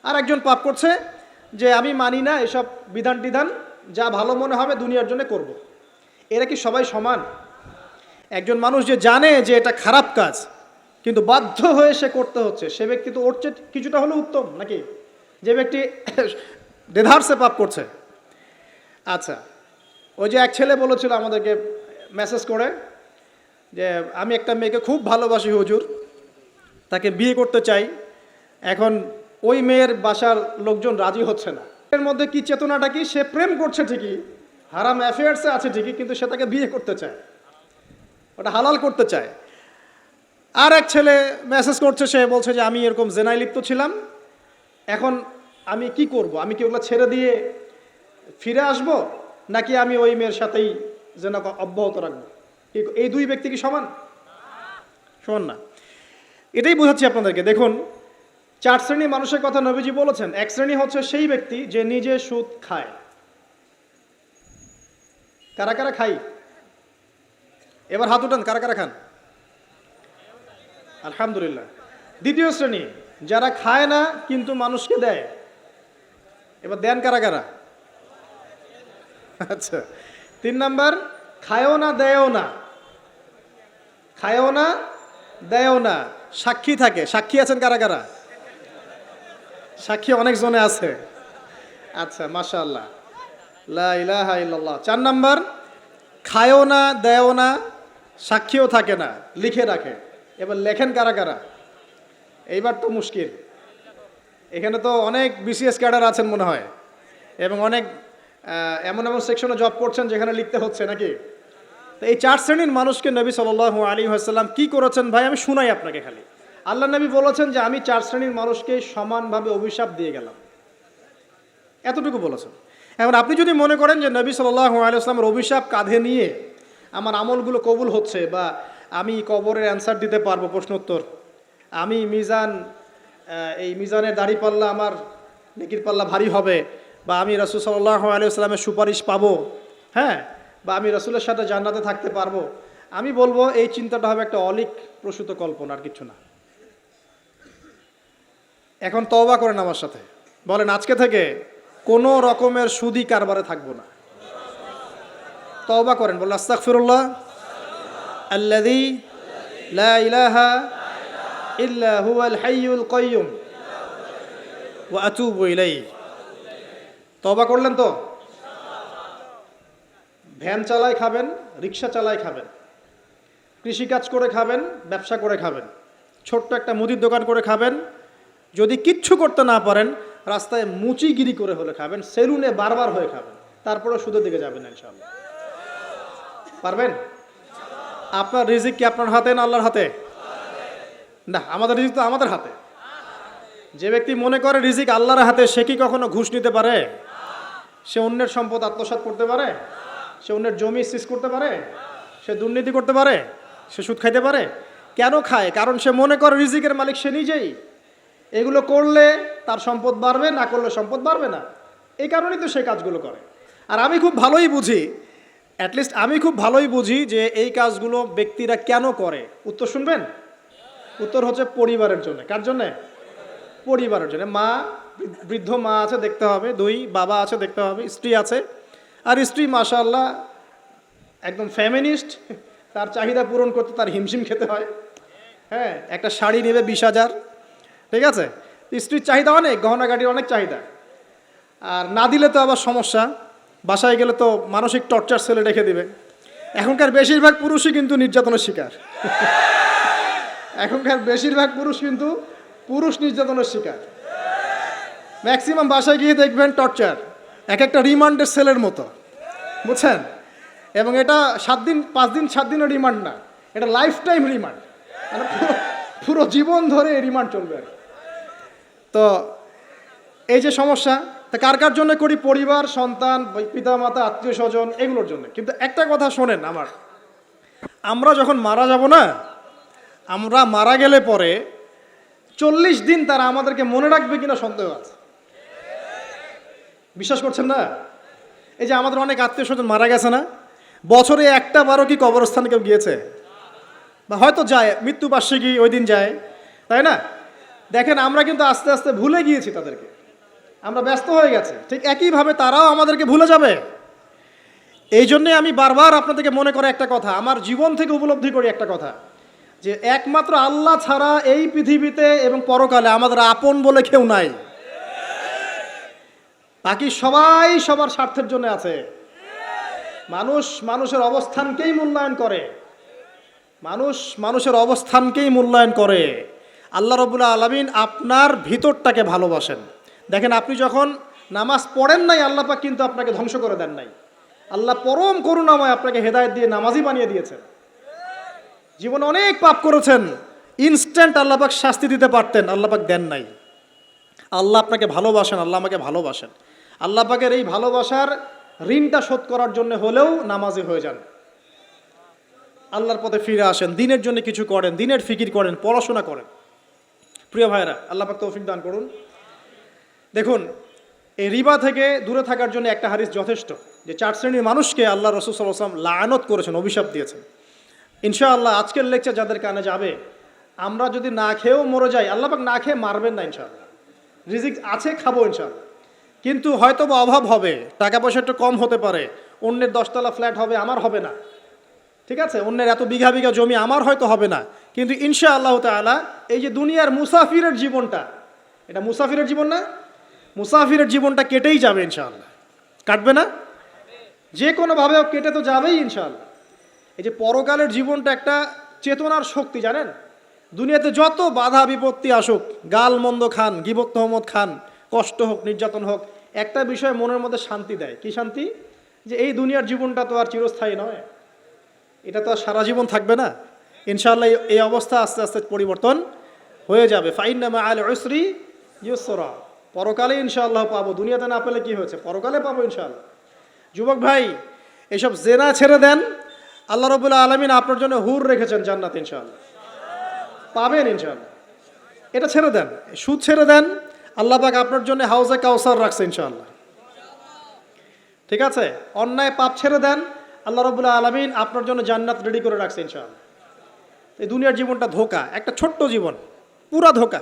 আর একজন পাপ করছে যে আমি মানি না এসব বিধান টিধান, যা ভালো মনে হবে দুনিয়ার জন্য করব। এরা কি সবাই সমান? একজন মানুষ যে জানে যে এটা খারাপ কাজ কিন্তু বাধ্য হয়ে সে করতে হচ্ছে, সে ব্যক্তি তো ওর চেয়ে কিছুটা হলেও উত্তম নাকি যে ব্যক্তি দেধারসে পাপ করছে। আচ্ছা, ওই যে এক ছেলে বলেছিল আমাদেরকে মেসেজ করে যে আমি একটা মেয়েকে খুব ভালোবাসি হুজুর, তাকে বিয়ে করতে চাই, এখন ওই মেয়ের বাসার লোকজন রাজি হচ্ছে না। এর মধ্যে কি চেতনাটা কি? সে প্রেম করছে ঠিকই, হারাম অ্যাফেয়ার্সে আছে ঠিকই, কিন্তু সে তাকে বিয়ে করতে চায়, ওটা হালাল করতে চায়। আর এক ছেলে মেসেজ করছে, সে বলছে যে আমি এরকম জেনায় লিপ্ত ছিলাম, এখন আমি কি করব? আমি কি ওগুলো ছেড়ে দিয়ে ফিরে আসব, নাকি আমি ওই মেয়ের সাথেই জেনা অব্যাহত রাখবো? এই দুই ব্যক্তি কি সমান? সমান না। এটাই বোঝাচ্ছি আপনাদেরকে। দেখুন 4 শ্রেণী মানুষের কথা নবীজি বলেছেন। এক শ্রেণী হচ্ছে সেই ব্যক্তি যে নিজে সুদ খায়। কারা কারা খাই? এবার হাত উঠান, কারা কারা খান? আলহামদুলিল্লাহ। দ্বিতীয় শ্রেণী যারা খায় না কিন্তু মানুষকে দেয়। এবার দেন কারা কারা? আচ্ছা। 3 নাম্বার, খায়ও না দেয়ও না। খায়ও না দেয়ও না, সাক্ষী থাকে। সাক্ষী আছেন কারা কারা? সাক্ষী অনেক জনে আছে। আচ্ছা, মাশাআল্লাহ, লা ইলাহা ইল্লাল্লাহ। 4 নাম্বার, খায়ও না দেয়ও না, সাক্ষীও থাকে না, লিখে রাখে। এবার লেখেন কারা কারা? এইবার তো মুশকিল। এখানে তো অনেক বিসিএস ক্যাডার আছেন মনে হয়, এবং অনেক এমন এমন সেকশনে জব করছেন যেখানে লিখতে হচ্ছে নাকি। তো এই 4 শ্রেণীর মানুষকে নবী সাল্লাল্লাহু আলাইহি ওয়াসাল্লাম কি করেছেন ভাই, আমি শুনাই আপনাকে খালি। আল্লাহ নবী বলেছেন যে আমি 4 শ্রেণীর মানুষকে সমানভাবে অভিশাপ দিয়ে গেলাম, এতটুকু বলেছেন। এখন আপনি যদি মনে করেন যে নবী সাল্লাল্লাহু আলাইহি ওয়াসাল্লামের অভিশাপ কাঁধে নিয়ে আমার আমলগুলো কবুল হচ্ছে, বা আমি কবরের অ্যান্সার দিতে পারবো, প্রশ্নোত্তর, আমি এই মিজানের দাড়ি পাল্লা, আমার নেকির পাল্লা ভারী হবে, বা আমি রাসূল সাল্লাল্লাহু আলাইহি ওয়াসাল্লামের সুপারিশ পাবো, হ্যাঁ, বা আমি রাসূলের সাথে জান্নাতে থাকতে পারবো, আমি বলবো এই চিন্তাটা হবে একটা অলীক প্রসূত কল্পনা, আর কিছু না। এখন তওবা করেন আমার সাথে, বলেন আজকে থেকে কোনো রকমের সুদি কারবারে থাকবো না। তওবা করেন, বলেন আস্তাগফিরুল্লাহ আল্লাযী লা ইলাহা ইল্লা হুয়াল হাইয়ুল কাইয়্যুম ওয়া আতুবু ইলাইহি। তওবা করলেন তো? ভ্যান চালায় খাবেন, রিক্সা চালায় খাবেন, কৃষিকাজ করে খাবেন, ব্যবসা করে খাবেন, ছোট্ট একটা মুদির দোকান করে খাবেন, যদি কিচ্ছু করতে না পারেন রাস্তায় মুচিগিরি করে হলে খাবেন, সেলুনে বারবার হয়ে খাবেন, তারপরে সুদের দিকে যাবেন ইনশাআল্লাহ। পারবেন? আপনার রিজিক কি আপনার হাতে না আল্লাহর হাতে? না, আমাদের রিজিক তো আমাদের হাতে। যে ব্যক্তি মনে করে রিজিক আল্লাহর হাতে, সে কি কখনো ঘুষ নিতে পারে? সে অন্যের সম্পদ আত্মসাৎ করতে পারে? সে অন্যের জমি সিজ করতে পারে? সে দুর্নীতি করতে পারে? সে সুদ খাইতে পারে? কেন খায়? কারণ সে মনে করে রিজিকের মালিক সে নিজেই। এগুলো করলে তার সম্পদ বাড়বে, না করলে সম্পদ বাড়বে না, এই কারণেই তো সে কাজগুলো করে। আর আমি খুব ভালোই বুঝি, অ্যাটলিস্ট আমি খুব ভালোই বুঝি যে এই কাজগুলো ব্যক্তিরা কেন করে। উত্তর শুনবেন? উত্তর হচ্ছে পরিবারের জন্য। কার জন্যে? পরিবারের জন্য। মা, বৃদ্ধ মা আছে দেখতে হবে, 2 বাবা আছে দেখতে হবে, স্ত্রী আছে। আর স্ত্রী মাশাআল্লাহ একদম ফেমিনিস্ট, তার চাহিদা পূরণ করতে তার হিমশিম খেতে হয়। হ্যাঁ, একটা শাড়ি নেবে 20,000, ঠিক আছে? স্ত্রীর চাহিদা অনেক, গহনাগাটির অনেক চাহিদা। আর না দিলে তো আবার সমস্যা, বাসায় গেলে তো মানসিক টর্চার সেলে রেখে দিবে। এখনকার বেশিরভাগ পুরুষই কিন্তু নির্যাতনের শিকার। এখনকার বেশিরভাগ পুরুষ কিন্তু পুরুষ নির্যাতনের শিকার। ম্যাক্সিমাম বাসায় গিয়ে দেখবেন টর্চার, এক একটা রিমান্ডের সেলের মতো, বুঝছেন? এবং এটা 7 দিন 5 দিন 7 দিনের রিমান্ড না, এটা লাইফ টাইম রিমান্ড, মানে পুরো জীবন ধরে এই রিমান্ড চলবে। তো এই যে সমস্যা, তা কার কার জন্য করি? পরিবার, সন্তান, পিতা মাতা, আত্মীয় স্বজন, এগুলোর জন্য। কিন্তু একটা কথা শোনেন আমার, আমরা যখন মারা যাব না, আমরা মারা গেলে পরে 40 দিন তারা আমাদেরকে মনে রাখবে কিনা সন্দেহ আছে। বিশ্বাস করছেন না? এই যে আমাদের অনেক আত্মীয় স্বজন মারা গেছে না, বছরে একটা বারও কি কবরস্থানে কেউ গিয়েছে? বা হয়তো যায়, মৃত্যুবার্ষিকী ওই দিন যায়, তাই না? দেখেন আমরা কিন্তু আস্তে আস্তে ভুলে গিয়েছি তাদেরকে, আমরা ব্যস্ত হয়ে গেছে। ঠিক একইভাবে তারাও আমাদেরকে ভুলে যাবে। এই জন্যে আমি বারবার আপনাদেরকে মনে করে একটা কথা, আমার জীবন থেকে উপলব্ধি করি একটা কথা, যে একমাত্র আল্লাহ ছাড়া এই পৃথিবীতে এবং পরকালে আমাদের আপন বলে কেউ নাই। বাকি সবাই সবার স্বার্থের জন্য আছে। মানুষ মানুষের অবস্থানকেই মূল্যায়ন করে, মানুষ মানুষের অবস্থানকেই মূল্যায়ন করে। আল্লাহ রাব্বুল আলামিন আপনার ভিতরটাকে ভালোবাসেন। দেখেন, আপনি যখন নামাজ পড়েন নাই, আল্লাহ পাক কিন্তু আপনাকে ধ্বংস করে দেন নাই। আল্লাহ পরম করুণাময় আপনাকে হেদায়েত দিয়ে নামাজি বানিয়ে দিয়েছেন। জীবনে অনেক পাপ করেছেন, ইনস্ট্যান্ট আল্লাহ পাক শাস্তি দিতে পারতেন, আল্লাহ পাক দেন নাই। আল্লাহ আপনাকে ভালোবাসেন, আল্লাহ আমাকে ভালোবাসেন। আল্লাহ পাকের এই ভালোবাসার ঋণটা শোধ করার জন্য হলেও নামাজি হয়ে যান, আল্লাহর পথে ফিরে আসেন, দিনের জন্য কিছু করেন, দিনের ফিকির করেন, পড়াশোনা করেন। প্রিয় ভাইরা, আল্লাহ পাক তৌফিক দান করুন। দেখুন, এই রিবা থেকে দূরে থাকার জন্য একটা হাদিস যথেষ্ট, যে 4 শ্রেণীর মানুষকে আল্লাহ রাসূল সাল্লাল্লাহু আলাইহি ওয়াসাল্লাম লাআনত করেছেন, অভিশাপ দিয়েছেন। ইনশাআল্লাহ আজকের লেকচার যাদের কানে যাবে, আমরা যদি না খেয়েও মরে যাই, আল্লাহ পাক না খেয়ে মারবেন না ইনশাআল্লাহ। রিজিক আছে, খাবো ইনশাআল্লাহ। কিন্তু হয়তো বা অভাব হবে, টাকা পয়সা একটু কম হতে পারে, অন্যের 10 তলা ফ্ল্যাট হবে, আমার হবে না, ঠিক আছে? অন্যের এত বিঘা বিঘা জমি আমার হয়তো হবে না। কিন্তু ইনশাআল্লাহ তাআলা এই যে দুনিয়ার মুসাফিরের জীবনটা, এটা মুসাফিরের জীবন না? মুসাফিরের জীবনটা কেটেই যাবে ইনশাআল্লাহ। কাটবে না? যে কোনোভাবে কেটে তো যাবেই ইনশাআল্লাহ। এই যে পরকালের জীবনটা একটা চেতনার শক্তি, জানেন? দুনিয়াতে যত বাধা বিপত্তি আসুক, গাল মন্দ খান, গীবত তহমত খান, কষ্ট হোক, নির্যাতন হোক, একটা বিষয় মনের মধ্যে শান্তি দেয়। কি শান্তি? যে এই দুনিয়ার জীবনটা তো আর চিরস্থায়ী নয়, এটা তো আর সারা জীবন থাকবে না। ইনশাআল্লাহ এই অবস্থা আস্তে আস্তে পরিবর্তন হয়ে যাবে। ফাইন্না মাআল উসরি ইউসরা, পরকালে ইনশাআল্লাহ পাবো। দুনিয়াতে না পেলে কি হয়েছে, পরকালে পাবো ইনশাআল্লাহ। যুবক ভাই, এসব জেনা ছেড়ে দেন, আল্লাহ রাব্বুল আলামিন আপনার জন্য হুর রেখেছেন জান্নাত, ইনশাআল্লাহ পাবেন ইনশাআল্লাহ। এটা ছেড়ে দেন, সুদ ছেড়ে দেন, আল্লাহ পাক আপনার জন্য হাউজে কাউসার রাখছে ইনশাআল্লাহ, ঠিক আছে? অন্যায় পাপ ছেড়ে দেন, আল্লাহ রাব্বুল আলামিন আপনার জন্য জান্নাত রেডি করে রাখছে ইনশাআল্লাহ। এই দুনিয়ার জীবনটা ধোঁকা, একটা ছোট্ট জীবন, পুরা ধোঁকা,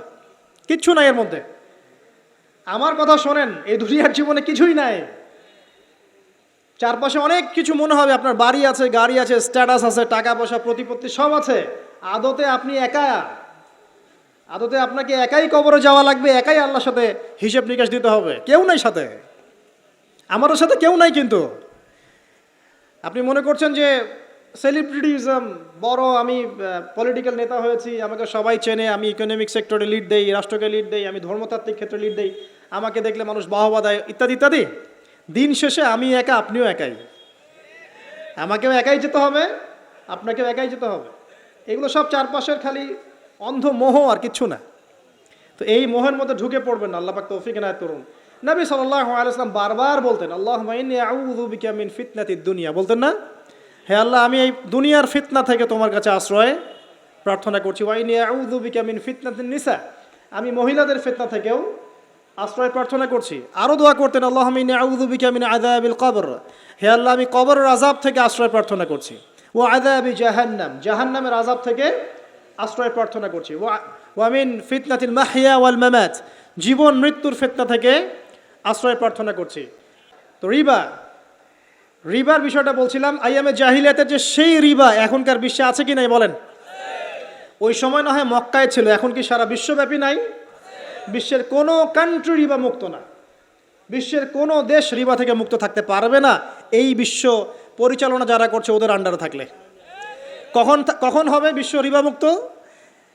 কিচ্ছু নাই এর মধ্যে। আমার কথা শোনেন, এই দুনিয়ার জীবনে কিছুই নাই। চারপাশে অনেক কিছু মনে হবে, আপনার বাড়ি আছে, গাড়ি আছে, স্ট্যাটাস আছে, টাকা পয়সা, প্রতিপত্তি সব আছে। আদতে আপনি একা, আদতে আপনাকে একাই কবরে যাওয়া লাগবে, একাই আল্লাহর সাথে হিসেব নিকাশ দিতে হবে। কেউ নাই সাথে, আমাদের সাথে কেউ নাই। কিন্তু আপনি মনে করছেন যে সেলিব্রিটিজম, বড় আমি পলিটিক্যাল নেতা হয়েছি, আমাকে সবাই চেনে, আমি ইকোনমিক সেক্টরে লিড দেই, রাষ্ট্রকে লিড দেই, আমি ধর্মতাত্ত্বিক ক্ষেত্রে লিড দেই, আমাকে দেখলে মানুষ বাহবা দেয়, ইত্যাদি ইত্যাদি। দিন শেষে আমি একা, আপনিও একাই, আমাকেও একাই যেতে হবে, আপনাকেও একাই যেতে হবে। এগুলো সব চারপাশের খালি অন্ধ মোহ, আর কিচ্ছু না। তো এই মোহের মধ্যে ঢুকে পড়বেন না, আল্লাহ পাক তৌফিক এনায়েত করুন। নবী সাল্লাল্লাহু আলাইহি ওয়াসাল্লাম বারবার বলতেন, আল্লাহুম্মা ইন্নী আউযু বিকা মিন ফিতনাতিদ দুনিয়া, বলতেন না? হে আল্লাহ, আমি এই দুনিয়ার ফিতনা থেকে তোমার কাছে আশ্রয় প্রার্থনা করছি। ওয়া ইন্নী আউযু বিকা মিন ফিতনাতিন নিসা, আমি মহিলাদের ফিতনা থেকেও আশ্রয় প্রার্থনা করছি। আরও দোয়া করতেন, আল্লাহুম্মা ইন্নী আউযু বিকা মিন আযাবিল কবর, হে আল্লাহ, আমি কবরের আযাব থেকে আশ্রয় প্রার্থনা করছি। ওয়া আযাবি জাহান্নাম, জাহান্নামের আযাব থেকে আশ্রয় প্রার্থনা করছি। ওয়ামিন ফিতনাতিল মাহইয়া ওয়াল মামাত, জীবন মৃত্যুর ফিতনা থেকে আশ্রয় প্রার্থনা করছি। তো রিবার বিষয়টা বলছিলাম, আইয়ামে জাহিলিয়াতের যে সেই রিবা এখনকার বিশ্বে আছে কি নাই বলেন? ওই সময় না হয় মক্কায় ছিল, এখন কি সারা বিশ্বব্যাপী নাই? বিশ্বের কোনো কান্ট্রি রিবা মুক্ত না, বিশ্বের কোনো দেশ রিবা থেকে মুক্ত থাকতে পারবে না এই বিশ্ব পরিচালনা যারা করছে ওদের আন্ডারে থাকলে। কখন হবে বিশ্ব রিবা মুক্ত?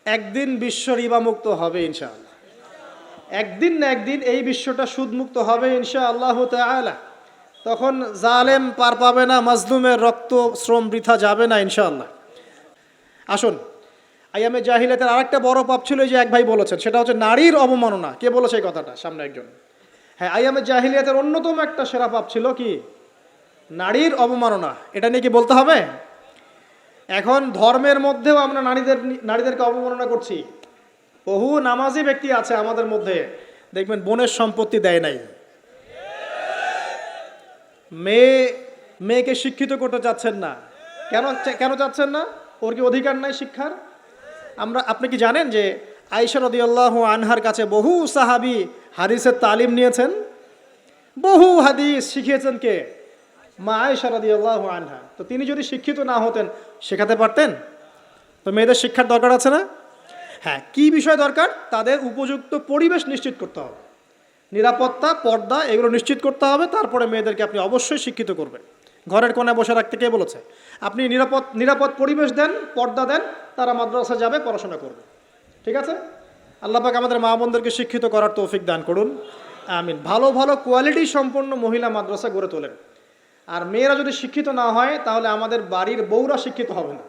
একদিন বিশ্ব রিবা মুক্ত হবে ইনশাআল্লাহ, একদিন না একদিন এই বিশ্বটা সুদমুক্ত হবে ইনশাআল্লাহ তাআলা। তখন জালেম পার পাবে না, মাজলুমের রক্ত শ্রম বৃথা যাবে না ইনশাআল্লাহ। আসুন, আইয়ামে জাহিলিয়াতের আরেকটা বড় পাপ ছিল যে এক ভাই বলেছেন, সেটা হচ্ছে নারীর অবমাননা। কে বলেছে এই কথাটা? সামনে একজন। হ্যাঁ, আইয়ামে জাহিলিয়াতের অন্যতম একটা সেরা পাপ ছিল কি? নারীর অবমাননা। এটা নিয়ে কি বলতে হবে? এখন ধর্মের মধ্যেও আমরা নারীদেরকে অবমাননা করছি। বহু নামাজি ব্যক্তি আছে আমাদের মধ্যে, দেখবেন বোনের সম্পত্তি দেয় নাই, মেয়েকে শিক্ষিত করতে চাচ্ছেন না। কেন চাচ্ছেন না? ওর কি অধিকার নাই শিক্ষার? আপনি কি জানেন যে আয়েশা রাদিয়াল্লাহু আনহার কাছে বহু সাহাবী হাদিসের তালিম নিয়েছেন, বহু হাদিস শিখিয়েছেন কে? মা আয়েশা রাদিয়াল্লাহু আনহা। তো তিনি যদি শিক্ষিত না হতেন শেখাতে পারতেন? তো মেয়েদের শিক্ষার দরকার আছে না? হ্যাঁ, কি বিষয় দরকার? তাদের উপযুক্ত পরিবেশ নিশ্চিত করতে হবে, নিরাপত্তা, পর্দা এগুলো নিশ্চিত করতে হবে। তারপরে মেয়েদেরকে আপনি অবশ্যই শিক্ষিত করবেন। ঘরের কোণে বসে রাখতে কে বলেছে? আপনি নিরাপদ পরিবেশ দেন, পর্দা দেন, তারা মাদ্রাসা যাবে, পড়াশোনা করবে। ঠিক আছে? আল্লাহ পাক আমাদের মা বোনদেরকে শিক্ষিত করার তৌফিক দান করুন, আমিন। ভালো ভালো কোয়ালিটি সম্পন্ন মহিলা মাদ্রাসা গড়ে তোলেন। আর মেয়েরা যদি শিক্ষিত না হয় তাহলে আমাদের বাড়ির বউরা শিক্ষিত হবে না।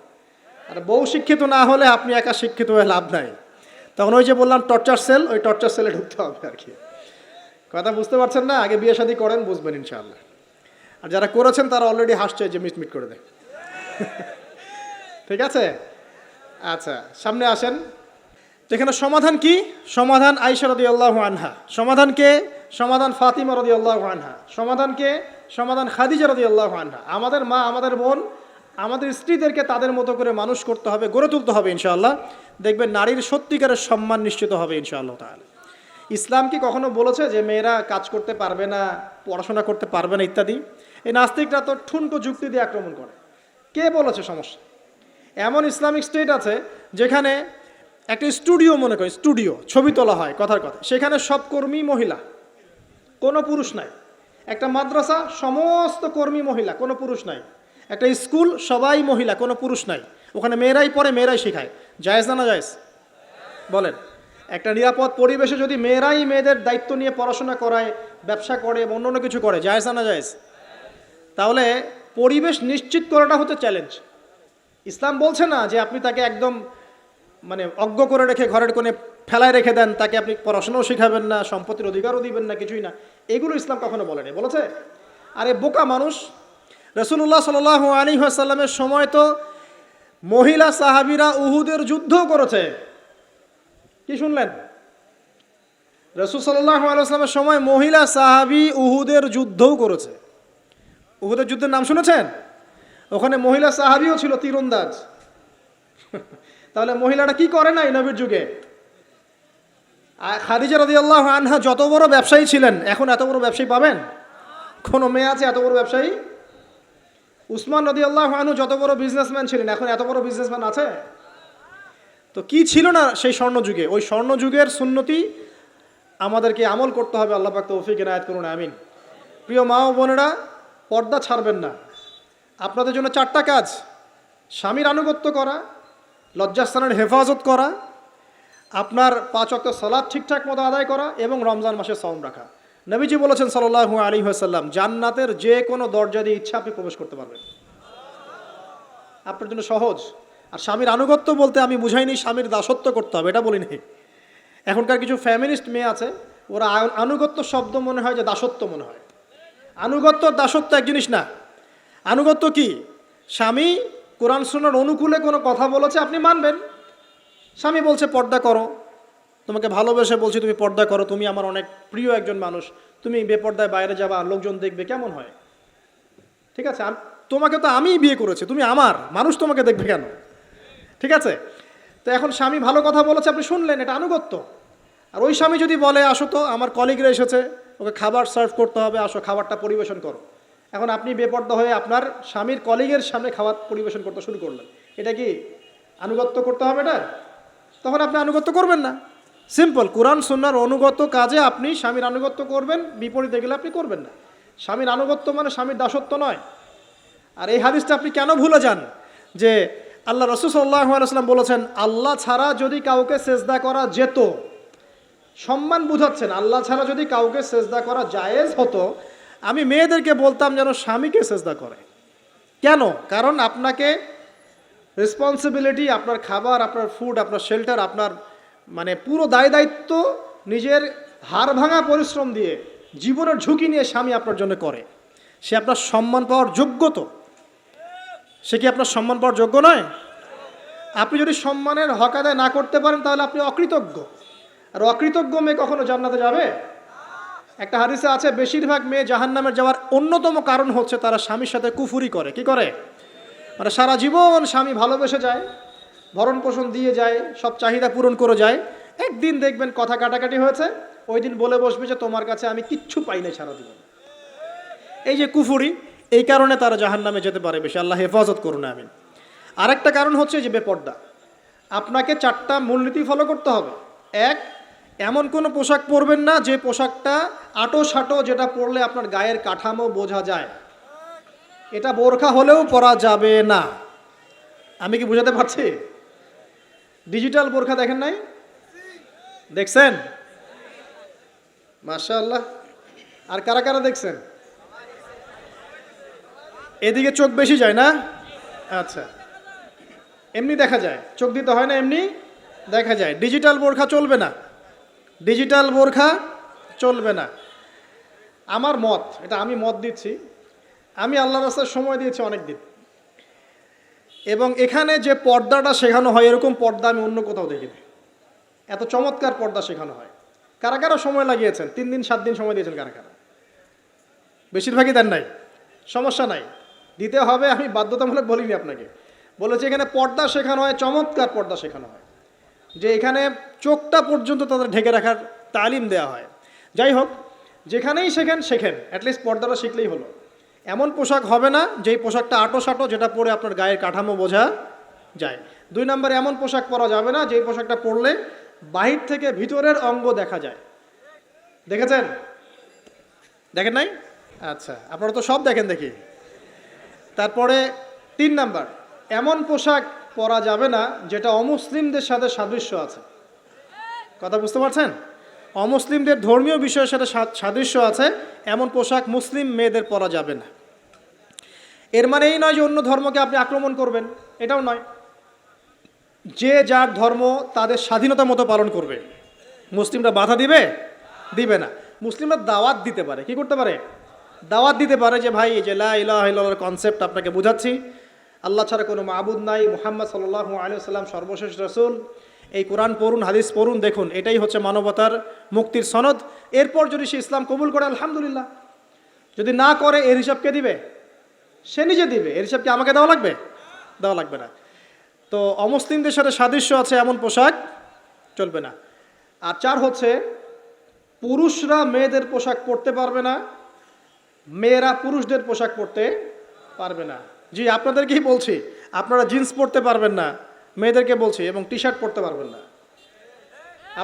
আর বউ শিক্ষিত না হলে আপনি একা শিক্ষিত হয়ে লাভ নাই। তখন ওই যে বললাম টর্চার সেল, ওই টর্চার সেলে ঢুকতে হবে আর কি। কথা বুঝতে পারছেন না? আগে বিয়ে শাদী করেন, বুঝবেন ইনশাআল্লাহ। আর যারা করেছেন তারা অলরেডি হাসছে যে মিট করে দেয়। ঠিক আছে? আচ্ছা, সামনে আসেন। তো এখানে সমাধান কি? সমাধান আয়েশা রাদিয়াল্লাহু আনহা। সমাধান কে? সমাধান ফাতিমা রাদিয়াল্লাহু আনহা। সমাধান কে? সমাধান খাদিজা রাদিয়াল্লাহু আনহা। আমাদের মা, আমাদের বোন, আমাদের স্ত্রীদেরকে তাদের মতো করে মানুষ করতে হবে, গড়ে তুলতে হবে ইনশাআল্লাহ। দেখবেন নারীর সত্যিকারের সম্মান নিশ্চিত হবে ইনশাআল্লাহ তাআলা। ইসলাম কি কখনো বলেছে যে মেয়েরা কাজ করতে পারবে না, পড়াশোনা করতে পারবে না ইত্যাদি? এই নাস্তিকরা তো ঠুনকো যুক্তি দিয়ে আক্রমণ করে। কে বলেছে? সমস্যা এমন ইসলামিক স্টেট আছে যেখানে একটা স্টুডিও, মনে করি স্টুডিও, ছবি তোলা হয়, কথার কথা, সেখানে সব কর্মী মহিলা, কোনো পুরুষ নাই। একটা মাদ্রাসা, সমস্ত কর্মী মহিলা, কোনো পুরুষ নাই। একটা স্কুল, সবাই মহিলা, কোনো পুরুষ নাই। ওখানে মেয়েরাই পড়ে, মেয়েরাই শেখায়। জায়েজ না? না জায়েজ? বলেন। একটা নিরাপদ পরিবেশে যদি মেয়েরাই মেয়েদের দায়িত্ব নিয়ে পড়াশোনা করায়, ব্যবসা করে, অন্য কিছু করে, জায়েজ না? না জায়েজ? তাহলে পরিবেশ নিশ্চিত করাটা হচ্ছে চ্যালেঞ্জ। ইসলাম বলছে না যে আপনি তাকে একদম অজ্ঞ করে রেখে ঘরের কোণে ফেলায় রেখে দেন, তাকে আপনি পড়াশোনাও শেখাবেন না, সম্পত্তির অধিকারও দিবেন না, কিছুই না। এগুলো ইসলাম কখনো বলেনি। বলেছে? আরে বোকা মানুষ! রাসূলুল্লাহ সাল্লাল্লাহু আলাইহি ওয়াসাল্লামের সময় তো মহিলা সাহাবীরা উহুদের যুদ্ধও করেছে। কি শুনলেন? রাসূল সাল্লাল্লাহু আলাইহি ওয়াসাল্লামের সময় মহিলা সাহাবী উহুদের যুদ্ধও করেছে। উহুদের যুদ্ধের নাম শুনেছেন? ওখানে মহিলা সাহাবীও ছিল, তীরন্দাজ। তাহলে মহিলাটা কি করে নাই নবীর যুগে? খাদিজা রাদিয়াল্লাহু আনহা যত বড় ব্যবসায়ী ছিলেন, এখন এত বড় ব্যবসায়ী পাবেন? কোন মেয়ে আছে এত বড় ব্যবসায়ী? উসমান রাদিয়াল্লাহু আনহু যত বড় বিজনেসম্যান ছিলেন, এখন এত বড় বিজনেসম্যান আছে? তো কি ছিল না সেই স্বর্ণ যুগে? ওই স্বর্ণ যুগের সুন্নতি আমাদেরকে আমল করতে হবে। আল্লাহ পাক তৌফিক এনায়েত করুন, আমিন। প্রিয় মা ও বোনেরা, পর্দা ছাড়বেন না। আপনাদের জন্য 4টা কাজ: স্বামীর আনুগত্য করা, লজ্জাস্থানের হেফাজত করা, আপনার 5 ওয়াক্ত সালাত ঠিকঠাক মতো আদায় করা এবং রমজান মাসে সাওম রাখা। নবীজি বলেছেন সাল্লাল্লাহু আলাইহি ওয়াসাল্লাম, জান্নাতের যে কোনো দরজা দিয়ে ইচ্ছা আপনি প্রবেশ করতে পারবেন। আপনার জন্য সহজ। আর স্বামীর আনুগত্য বলতে আমি বুঝাইনি স্বামীর দাসত্ব করতে হবে, এটা বলিনি। এখনকার কিছু ফ্যামিলিস্ট মেয়ে আছে, ওরা আনুগত্য শব্দ মনে হয় যে দাসত্ব মনে হয়। আনুগত্য দাসত্ব এক জিনিস না। আনুগত্য কি? স্বামী কোরআন সুন্নাহর অনুকূলে কোনো কথা বলেছে, আপনি মানবেন। স্বামী বলছে পর্দা করো, তোমাকে ভালোবেসে বলছি তুমি পর্দা করো, তুমি আমার অনেক প্রিয় একজন মানুষ, তুমি বেপর্দায় বাইরে যাবা, লোকজন দেখবে, কেমন হয়? ঠিক আছে, তোমাকে তো আমিই বিয়ে করেছি, তুমি আমার, মানুষ তোমাকে দেখবে কেন? ঠিক আছে? তো এখন স্বামী ভালো কথা বলেছে, আপনি শুনলেন, এটা আনুগত্য। আর ওই স্বামী যদি বলে আসো তো আমার কলিগরা এসেছে, ওকে খাবার সার্ভ করতে হবে, আসো খাবারটা পরিবেশন করো, এখন আপনি বেপর্দা হয়ে আপনার স্বামীর কলিগের সামনে খাবার পরিবেশন করতে শুরু করলেন, এটা কি আনুগত্য করতে হবে? এটা তখন আপনি আনুগত্য করবেন না। সিম্পল, কোরআন সুন্নাহর অনুগত কাজে আপনি স্বামীর আনুগত্য করবেন, বিপরীতে গেলে আপনি করবেন না। স্বামীর আনুগত্য মানে স্বামীর দাসত্ব নয়। আর এই হাদিসটা আপনি কেন ভুলে যান যে আল্লাহ রাসূল সাল্লাল্লাহু আলাইহি ওয়াসাল্লাম বলেছেন আল্লাহ ছাড়া যদি কাউকে সেজদা করা যেত, সম্মান বুঝাচ্ছেন, আল্লাহ ছাড়া যদি কাউকে সেজদা করা জায়েজ হতো, আমি মেয়েদেরকে বলতাম যেন স্বামীকে সেজদা করে। কেন? কারণ আপনাকে রেসপন্সিবিলিটি, আপনার খাবার, আপনার ফুড, আপনার শেল্টার, আপনার মানে পুরো দায় দায়িত্ব নিজের হাড় ভাঙা পরিশ্রম দিয়ে, জীবনের ঝুঁকি নিয়ে স্বামী আপনার জন্য করে। সে আপনার সম্মান পাওয়ার যোগ্য তো? সে কি আপনার সম্মান পাওয়ার যোগ্য নয়? আপনি যদি সম্মানের হক আদায় না করতে পারেন তাহলে আপনি অকৃতজ্ঞ। আর অকৃতজ্ঞ মেয়ে কখনো জান্নাতে যাবে? একটা হাদিসে আছে বেশিরভাগ মেয়ে জাহান্নামের যাওয়ার অন্যতম কারণ হচ্ছে তারা স্বামীর সাথে কুফুরি করে। কি করে? মানে সারা জীবন স্বামী ভালোবেসে যায়, ভরণ পোষণ দিয়ে যায়, সব চাহিদা পূরণ করে যায়, একদিন দেখবেন কথা কাটাকাটি হয়েছে, ওই দিন বলে বসবে যে তোমার কাছে আমি কিচ্ছু পাই নাই সারা জীবন। এই যে কুফুরি, এই কারণে তারা জাহান্নামে যেতে পারে বেশি। আল্লাহ হেফাজত করুন, আমিন। আরেকটা কারণ হচ্ছে যে বেপর্দা। আপনাকে 4টা মূলনীতি ফলো করতে হবে। এক, এমন কোনো পোশাক পরবেন না যে পোশাকটা আটো সাটো, যেটা পরলে আপনার গায়ের কাঠামো বোঝা যায়। এটা বোরখা হলেও পরা যাবে না। আমি কি বুঝাতে পারছি? ডিজিটাল বোরখা দেখেন নাই? দেখছেন? মাশাআল্লাহ। আর কারা কারা দেখছেন? এদিকে চোখ বেশি যায় না? আচ্ছা, এমনি দেখা যায়, চোখ দিতে হয় না, এমনি দেখা যায়। ডিজিটাল বোরখা চলবে না, ডিজিটাল বোরখা চলবে না। আমার মত, এটা আমি মত দিচ্ছি, আমি আল্লাহর রাস্তায় সময় দিয়েছি অনেক দিন, এবং এখানে যে পর্দাটা শেখানো হয় এরকম পর্দা আমি অন্য কোথাও দেখিনি। এত চমৎকার পর্দা শেখানো হয়। কারা কারা সময় লাগিয়েছেন? 3 দিন 7 দিন সময় দিয়েছেন কারা কারা? বেশিরভাগই দেন নাই। সমস্যা নাই, দিতে হবে, আমি বাধ্যতামূলক বলিনি আপনাকে। বলেছি এখানে পর্দা শেখানো হয়, চমৎকার পর্দা শেখানো হয়, যে এখানে চোখটা পর্যন্ত তাদের ঢেকে রাখার তালিম দেওয়া হয়। যাই হোক, যেখানেই শেখেন অ্যাটলিস্ট পর্দাটা শিখলেই হলো। এমন পোশাক হবে না যেই পোশাকটা আটো সাটো, যেটা পরে আপনার গায়ের কাঠামো বোঝা যায়। 2 নম্বরে এমন পোশাক পরা যাবে না যেই পোশাকটা পরলে বাহির থেকে ভিতরের অঙ্গ দেখা যায়। দেখেছেন? দেখেন নাই? আচ্ছা, আপনারা তো সব দেখেন দেখি। তারপরে 3 নাম্বার, এমন পোশাক পরা যাবে না যেটা অমুসলিমদের সাথে সাদৃশ্য আছে। কথা বুঝতে পারছেন? অমুসলিমদের ধর্মীয় বিষয়ের সাথে সাদৃশ্য আছে এমন পোশাক মুসলিম মেয়েদের পরা যাবে না। এর মানে এই নয় যে অন্য ধর্মকে আপনি আক্রমণ করবেন, এটাও নয়। যে যার ধর্ম তাদের স্বাধীনতা মতো পালন করবে। মুসলিমরা বাধা দিবে? দিবে না। মুসলিমরা দাওয়াত দিতে পারে। কি করতে পারে? দাওয়াত দিতে পারে যে ভাই, এই যে লা ইলাহা ইল্লাল্লাহর কনসেপ্ট আপনাকে বুঝাচ্ছি, আল্লাহ ছাড়া কোনো মাবুদ নাই, মুহাম্মদ সাল্লাল্লাহু আলাইহি ওয়াসাল্লাম সর্বশেষ রাসূল, এই কোরআন পড়ুন, হাদিস পড়ুন, দেখুন এটাই হচ্ছে মানবতার মুক্তির সনদ। এরপর যদি সে ইসলাম কবুল করে আলহামদুলিল্লাহ, যদি না করে এর হিসাব কে দিবে? সে নিজে দিবে। এর হিসাব কি আমাকে দেওয়া লাগবে? দেওয়া লাগবে না। তো অমুসলিমদের সাথে সাদৃশ্য আছে এমন পোশাক চলবে না। আর 4 হচ্ছে, পুরুষরা মেয়েদের পোশাক পরতে পারবে না, মেয়েরা পুরুষদের পোশাক পরতে পারবে না। জি, আপনাদেরকেই বলছি, আপনারা জিন্স পরতে পারবেন না, মেয়েদেরকে বলছি, এবং টি শার্ট পরতে পারবেন না।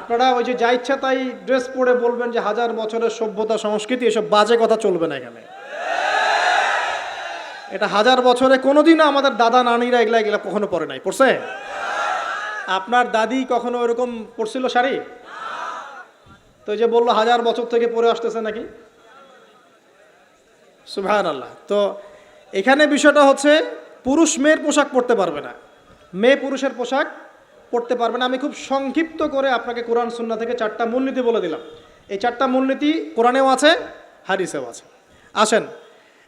আপনারা ওই যে যা ইচ্ছা তাই ড্রেস পরে বলবেন যে 1000 বছরের সভ্যতা সংস্কৃতি, এসব বাজে কথা চলবে না এখানে। এটা 1000 বছরে কোনোদিনও আমাদের দাদা নানিরা এগুলা কখনো পরে নাই। পরছে? আপনার দাদি কখনো এরকম পরছিল শাড়ি? তো যে বললো 1000 বছর থেকে পরে আসতেছে নাকি। সুবহানাল্লাহ। তো এখানে বিষয়টা হচ্ছে পুরুষ মেয়ের পোশাক পরতে পারবে না, মেয়ে পুরুষের পোশাক পরতে পারবে না। আমি খুব সংক্ষিপ্ত করে আপনাকে কোরআন সুন্নাহ থেকে 4টা মূলনীতি বলে দিলাম। এই 4টা মূলনীতি কোরআনেও আছে, হাদিসেও আছে। আসেন,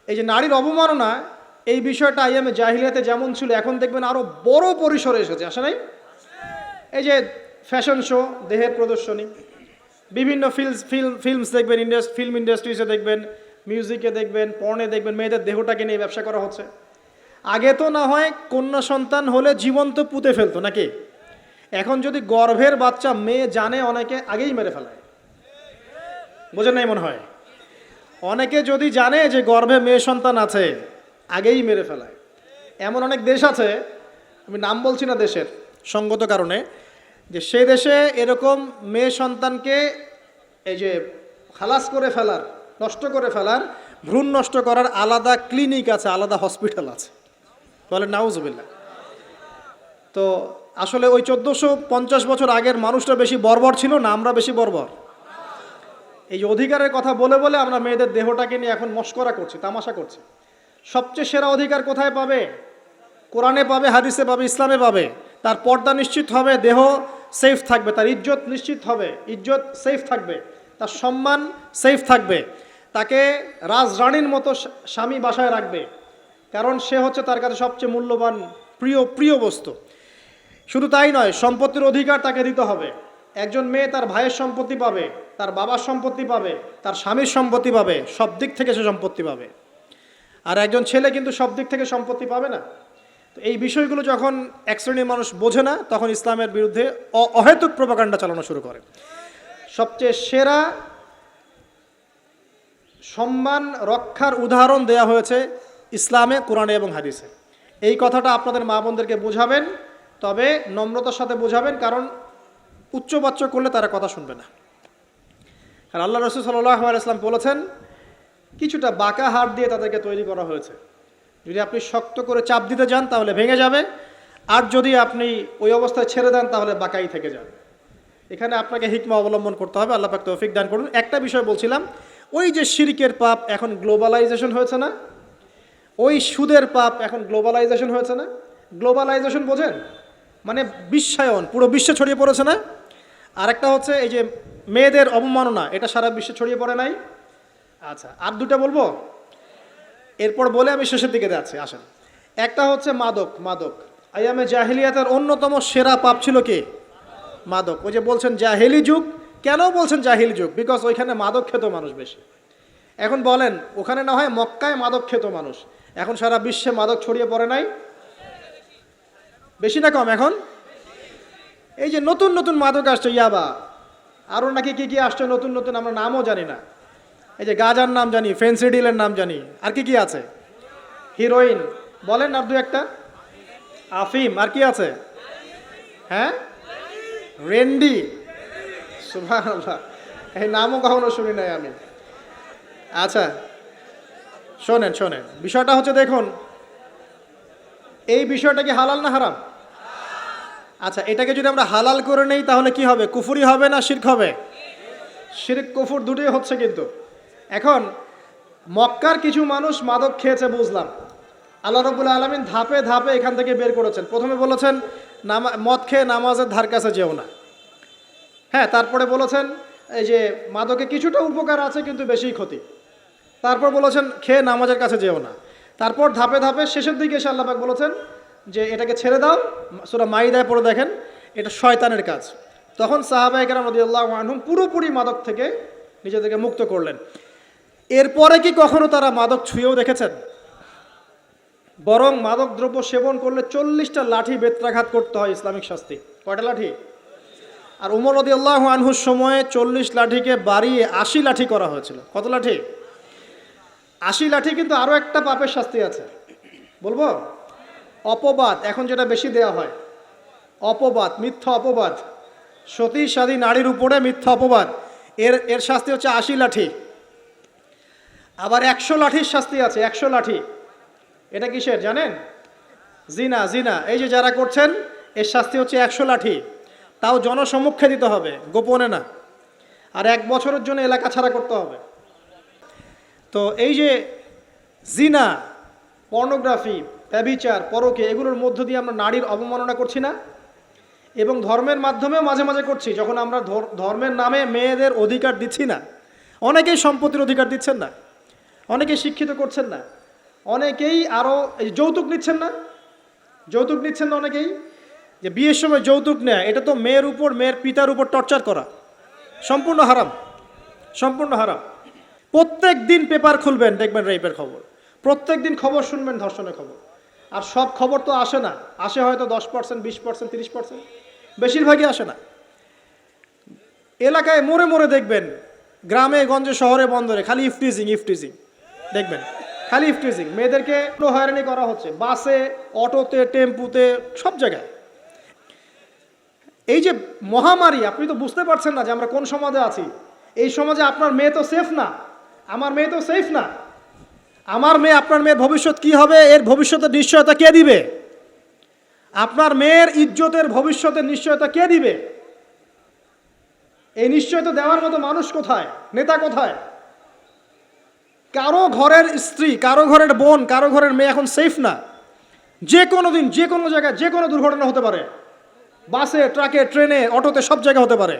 এই যে নারীর অবমাননা, এই বিষয়টা আইয়ামে জাহিলিয়াতে যেমন ছিল, এখন দেখবেন আরও বড় পরিসরে এসেছে। আসে নাই? এই যে ফ্যাশন শো, দেহের প্রদর্শনী, বিভিন্ন ফিল্মস দেখবেন, ফিল্ম ইন্ডাস্ট্রিজে দেখবেন, মিউজিকে দেখবেন, পর্নে দেখবেন, মেয়েদের দেহটাকে নিয়ে ব্যবসা করা হচ্ছে। আগে তো না হয় কন্যা সন্তান হলে জীবন্ত পুঁতে ফেলতো নাকি, এখন যদি গর্ভের বাচ্চা মেয়ে জানে, অনেকে আগেই মেরে ফেলায়। বোঝেন নাই মনে হয়? অনেকে যদি জানে যে গর্ভে মেয়ে সন্তান আছে, আগেই মেরে ফেলায়। এমন অনেক দেশ আছে, আমি নাম বলছি না দেশের সঙ্গত কারণে, যে সেই দেশে এরকম মেয়ে সন্তানকে এই যে খালাস করে ফেলার, নষ্ট করে ফেলার, ভ্রূণ নষ্ট করার আলাদা ক্লিনিক আছে, আলাদা হসপিটাল আছে। বলে নাউজুবিল্লাহ। তো আসলে ওই 1450 বছর আগের মানুষটা বেশি বর্বর ছিল না আমরা বেশি বর্বর? এই যে অধিকারের কথা বলে বলে আমরা মেয়েদের দেহটাকে নিয়ে এখন মস্করা করছি, তামাশা করছি। সবচেয়ে সেরা অধিকার কোথায় পাবে? কোরআনে পাবে, হাদিসে পাবে, ইসলামে পাবে। তার পর্দা নিশ্চিত হবে, দেহ সেফ থাকবে, তার ইজ্জত নিশ্চিত হবে, ইজ্জত সেফ থাকবে, তার সম্মান সেফ থাকবে, তাকে রাজরানীর মতো স্বামী বাসায় রাখবে, কারণ সে হচ্ছে তার কাছে সবচেয়ে মূল্যবান প্রিয় বস্তু। শুধু তাই নয়, সম্পত্তির অধিকার তাকে দিতে হবে। একজন মেয়ে তার ভাইয়ের সম্পত্তি পাবে, তার বাবার সম্পত্তি পাবে, তার স্বামীর সম্পত্তি পাবে, সব দিক থেকে সে সম্পত্তি পাবে। আর একজন ছেলে কিন্তু সব দিক থেকে সম্পত্তি পাবে না। তো এই বিষয়গুলো যখন এক শ্রেণীর মানুষ বোঝে না, তখন ইসলামের বিরুদ্ধে অহেতুক প্রোপাগান্ডা চালানো শুরু করে। সবচেয়ে সেরা সম্মান রক্ষার উদাহরণ দেয়া হয়েছে ইসলামে, কোরআনে এবং হাদিসে। এই কথাটা আপনাদের মা বোনদেরকে বোঝাবেন, তবে নম্রতার সাথে বোঝাবেন, কারণ উচ্চবাচ্য করলে তারা কথা শুনবে না। আর আল্লাহ রাসূল সাল্লাল্লাহু আলাইহি ওয়াসাল্লাম বলেছেন, কিছুটা বাঁকা হাড় দিয়ে তাদেরকে তৈরি করা হয়েছে। যদি আপনি শক্ত করে চাপ দিতে যান তাহলে ভেঙে যাবে, আর যদি আপনি ওই অবস্থায় ছেড়ে দেন তাহলে বাঁকাই থেকে যাবে। এখানে আপনাকে হিকমা অবলম্বন করতে হবে। আল্লাহ পাক তৌফিক দান করুন। একটা বিষয় বলছিলাম, ওই যে শিরকের পাপ এখন গ্লোবালাইজেশন হয়েছে না, ওই সুদের পাপ এখন গ্লোবালাইজেশন হয়েছে না। গ্লোবালাইজেশন বোঝেন? মানে বিশ্বায়ন, পুরো বিশ্বে ছড়িয়ে পড়েছে না। আরেকটা হচ্ছে এই যে মেয়েদের অবমাননা, এটা সারা বিশ্বে ছড়িয়ে পড়ে নাই? আচ্ছা, আর দুটা বলবো, এরপর বলে আমি শেষের দিকে যাচ্ছি, আসেন। একটা হচ্ছে মাদক। মাদক আইয়ামে জাহিলিয়াতের অন্যতম সেরা পাপ ছিল কি? মাদক। ওই যে বলছেন জাহিলি যুগ, কেন বলছেন জাহিলি যুগ? বিকজ ওইখানে মাদক খেত মানুষ বেশি। এখন বলেন, ওখানে না হয় মক্কায় মাদক খেত মানুষ, এখন সারা বিশ্বে মাদক ছড়িয়ে পড়ে নাই? বেশি না কম? এখন এই যে নতুন নতুন মাদক আসছে, ইয়াবা, আরও নাকি কি কি আসছে নতুন নতুন, আমরা নামও জানি না। এই যে গাঁজার নাম জানি, ফেন্সিডিলের নাম জানি, আর কি কি আছে? হিরোইন বলেন, আর দু একটা, আফিম, আর কি আছে? হ্যাঁ, রেন্ডি, সুবহানাল্লাহ, এই নামও কখনো শুনি নাই আমি। আচ্ছা শোনেন শোনেন, বিষয়টা হচ্ছে, দেখুন, এই বিষয়টা কি হালাল না হারাম? আচ্ছা, এটাকে যদি আমরা হালাল করে নেই তাহলে কি হবে? কুফরি হবে না শিরক হবে? শিরক কুফর দুটোই হচ্ছে। কিন্তু এখন মক্কার কিছু মানুষ মাদক খেয়েছে বুঝলাম, আল্লাহ রাব্বুল আলামিন ধাপে ধাপে এখান থেকে বের করেছেন। প্রথমে বলেছেন মদ খেয়ে নামাজের ধার কাছে যেও না। হ্যাঁ, তারপরে বলেছেন এই যে মাদকে কিছুটা উপকার আছে কিন্তু বেশি ক্ষতি। তারপর বলেছেন খেয়ে নামাজের কাছে যেও না। তারপর ধাপে ধাপে শেষের দিকে এসে আল্লাহ পাক বলেছেন যে এটাকে ছেড়ে দাও। সূরা মাইদায় পড়ে দেখেন, এটা শয়তানের কাজ। তখন সাহাবায়ে কেরাম রাদিয়াল্লাহু আনহুম পুরোপুরি মাদক থেকে নিজেদেরকে মুক্ত করলেন। এরপরে কি কখনো তারা মাদক ছুঁয়েও দেখেছেন? বরং মাদক দ্রব্য সেবন করলে 40টা লাঠি বেত্রাঘাত করতে হয়, ইসলামিক শাস্তি। কয়টা লাঠি? আর উমর রাদিয়াল্লাহু আনহুর সময়ে 40 লাঠিকে বাড়িয়ে 80 লাঠি করা হয়েছিল। কত লাঠি? 80 লাঠি। কিন্তু আরও একটা পাপের শাস্তি আছে, বলবো? অপবাদ, এখন যেটা বেশি দেয়া হয়, অপবাদ, মিথ্যা অপবাদ, সতী সাধী নারীর উপরে মিথ্যা অপবাদ, এর শাস্তি হচ্ছে 80 লাঠি। আবার 100 লাঠির শাস্তি আছে, 100 লাঠি। এটা কিসের জানেন? জিনা। জিনা, এই যে যারা করছেন, এর শাস্তি হচ্ছে 100 লাঠি। তাও জনসম্মুখে দিতে হবে, গোপনে না। আর 1 বছরের জন্য এলাকা ছাড়া করতে হবে। তো এই যে জিনা, পর্নোগ্রাফি, ব্যভিচার, পরকে, এগুলোর মধ্য দিয়ে আমরা নারীর অবমাননা করছি না? এবং ধর্মের মাধ্যমেও মাঝে মাঝে করছি, যখন আমরা ধর্মের নামে মেয়েদের অধিকার দিচ্ছি না। অনেকেই সম্পত্তির অধিকার দিচ্ছেন না, অনেকেই শিক্ষিত করছেন না, অনেকেই আরও যৌতুক নিচ্ছেন না। যৌতুক নিচ্ছেন না অনেকেই। যে বিয়ের সময় যৌতুক নেয়, এটা তো মেয়ের উপর, মেয়ের পিতার উপর টর্চার করা, সম্পূর্ণ হারাম, সম্পূর্ণ হারাম। প্রত্যেক দিন পেপার খুলবেন, দেখবেন রেপের খবর। প্রত্যেক দিন খবর শুনবেন ধর্ষণের খবর। আর সব খবর তো আসে না, আসে হয়তো 10%, 20%, 30%। বেশিরভাগই আসে না। এলাকায় মোড়ে মোড়ে দেখবেন, গ্রামে গঞ্জে শহরে বন্দরে খালি ইফটিজিং দেখবেন, খালি ইফটিজিং। মেয়েদেরকে হয়রানি করা হচ্ছে বাসে, অটোতে, টেম্পুতে, সব জায়গায়। এই যে মহামারী, আপনি তো বুঝতে পারছেন না যে আমরা কোন সমাজে আছি। এই সমাজে আপনার মেয়ে তো সেফ না, আমার মেয়ে তো সেফ না। আমার মেয়ে, আপনার মেয়ের ভবিষ্যৎ কি হবে, এর ভবিষ্যতের নিশ্চয়তা কে দিবে? আপনার মেয়ের ইজ্জতের ভবিষ্যতের নিশ্চয়তা কে দিবে? এই নিশ্চয়তা দেওয়ার মতো মানুষ কোথায়, নেতা কোথায়? কারো ঘরের স্ত্রী, কারো ঘরের বোন, কারো ঘরের মেয়ে এখন সেফ না। যে কোনো দিন, যে কোনো জায়গায়, যে কোনো দুর্ঘটনা হতে পারে। বাসে, ট্রাকে, ট্রেনে, অটোতে, সব জায়গায় হতে পারে।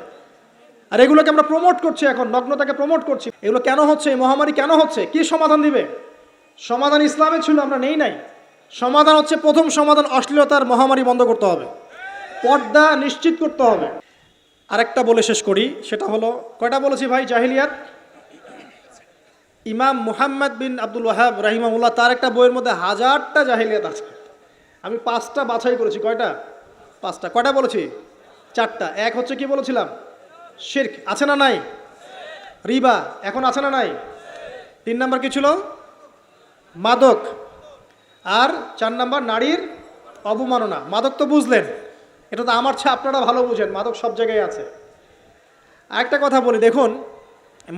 আর এগুলোকে আমরা প্রমোট করছি, এখন নগ্নতাকে প্রমোট করছি। এগুলো কেন হচ্ছে? এই মহামারী কেন হচ্ছে? কি সমাধান দিবে? সমাধান ইসলামে ছিল, আমরা নেই নাই। সমাধান হচ্ছে, প্রথম সমাধান অশ্লীলতার মহামারী বন্ধ করতে হবে, পর্দা নিশ্চিত করতে হবে। আরেকটা বলে শেষ করি, সেটা হলো, কয়টা বলেছি ভাই? জাহিলিয়াত। ইমাম মুহাম্মদ বিন আব্দুল ওয়াহাব রাহিমাহুল্লাহ, তার একটা বইয়ের মধ্যে 1000টা জাহিলিয়াত আছে। আমি 5টা বাছাই করেছি। কয়টা? 5টা। কয়টা বলেছি? 4টা। এক হচ্ছে কি বলেছিলাম? শিরক। আছে না নাই? রিবা এখন আছে না নাই? 3 নাম্বার কি ছিল? মাদক। আর 4 নাম্বার নারীর অবমাননা। মাদক তো বুঝলেন, এটা তো আমার চেয়ে আপনারা ভালো বুঝেন, মাদক সব জায়গায় আছে। আরেকটা কথা বলি, দেখুন,